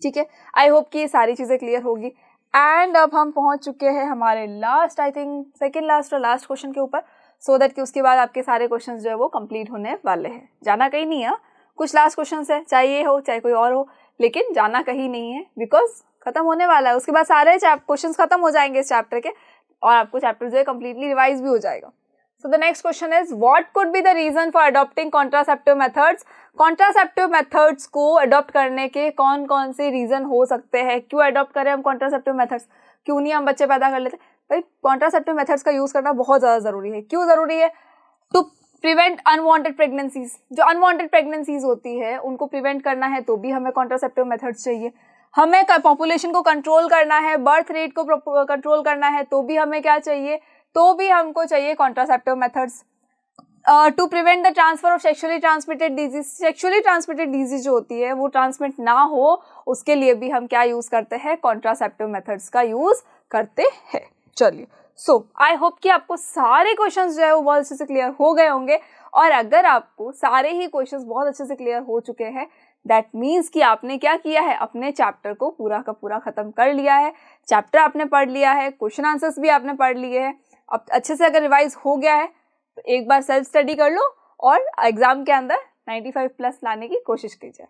ठीक है, आई होप कि ये सारी चीज़ें क्लियर होगी. एंड अब हम पहुंच चुके हैं हमारे last, I think second last और लास्ट क्वेश्चन के ऊपर, सो दैट कि उसके बाद आपके सारे क्वेश्चन जो है वो कंप्लीट होने वाले हैं. जाना कहीं नहीं है. कुछ लास्ट क्वेश्चन है, चाहे ये हो चाहे कोई और हो, लेकिन जाना कहीं नहीं है, बिकॉज खत्म होने वाला है. उसके बाद सारे क्वेश्चन खत्म हो जाएंगे इस चैप्टर के, और आपको चैप्टर जो है कंप्लीटली रिवाइज भी हो जाएगा. So the next question is what could be the reason for adopting contraceptive methods. Contraceptive methods को अडॉप्ट करने के कौन कौन से रीजन हो सकते हैं? क्यों अडॉप्ट करें हम कॉन्ट्रासेप्टिव मेथड्स? क्यों नहीं हम बच्चे पैदा कर लेते? भाई कॉन्ट्रासेप्टिव मेथड्स का यूज करना बहुत ज़्यादा जरूरी है. क्यों जरूरी है? To prevent unwanted pregnancies. जो अनवांटेड प्रेगनेंसीज होती है उनको प्रिवेंट करना है तो भी हमें कॉन्ट्रासेप्टिव मेथड्स चाहिए. हमें पॉपुलेशन को कंट्रोल करना है, बर्थ रेट को कंट्रोल करना है तो भी हमें क्या चाहिए? तो भी हमको चाहिए contraceptive methods. To prevent the transfer of sexually transmitted disease. Sexually transmitted disease जो होती है वो ट्रांसमिट ना हो, उसके लिए भी हम क्या यूज करते हैं? कॉन्ट्रासेप्टिव मेथड्स का यूज करते हैं. चलिए, सो आई होप कि आपको सारे क्वेश्चंस जो है वो बहुत अच्छे से क्लियर हो गए होंगे. और अगर आपको सारे ही क्वेश्चंस बहुत अच्छे से क्लियर हो चुके हैं, दैट मीन्स कि आपने क्या किया है? अपने चैप्टर को पूरा का पूरा खत्म कर लिया है. चैप्टर आपने पढ़ लिया है, क्वेश्चन आंसर्स भी आपने पढ़ लिए हैं. अब अच्छे से अगर रिवाइज हो गया है तो एक बार सेल्फ स्टडी कर लो और एग्जाम के अंदर 95 प्लस लाने की कोशिश कीजिए.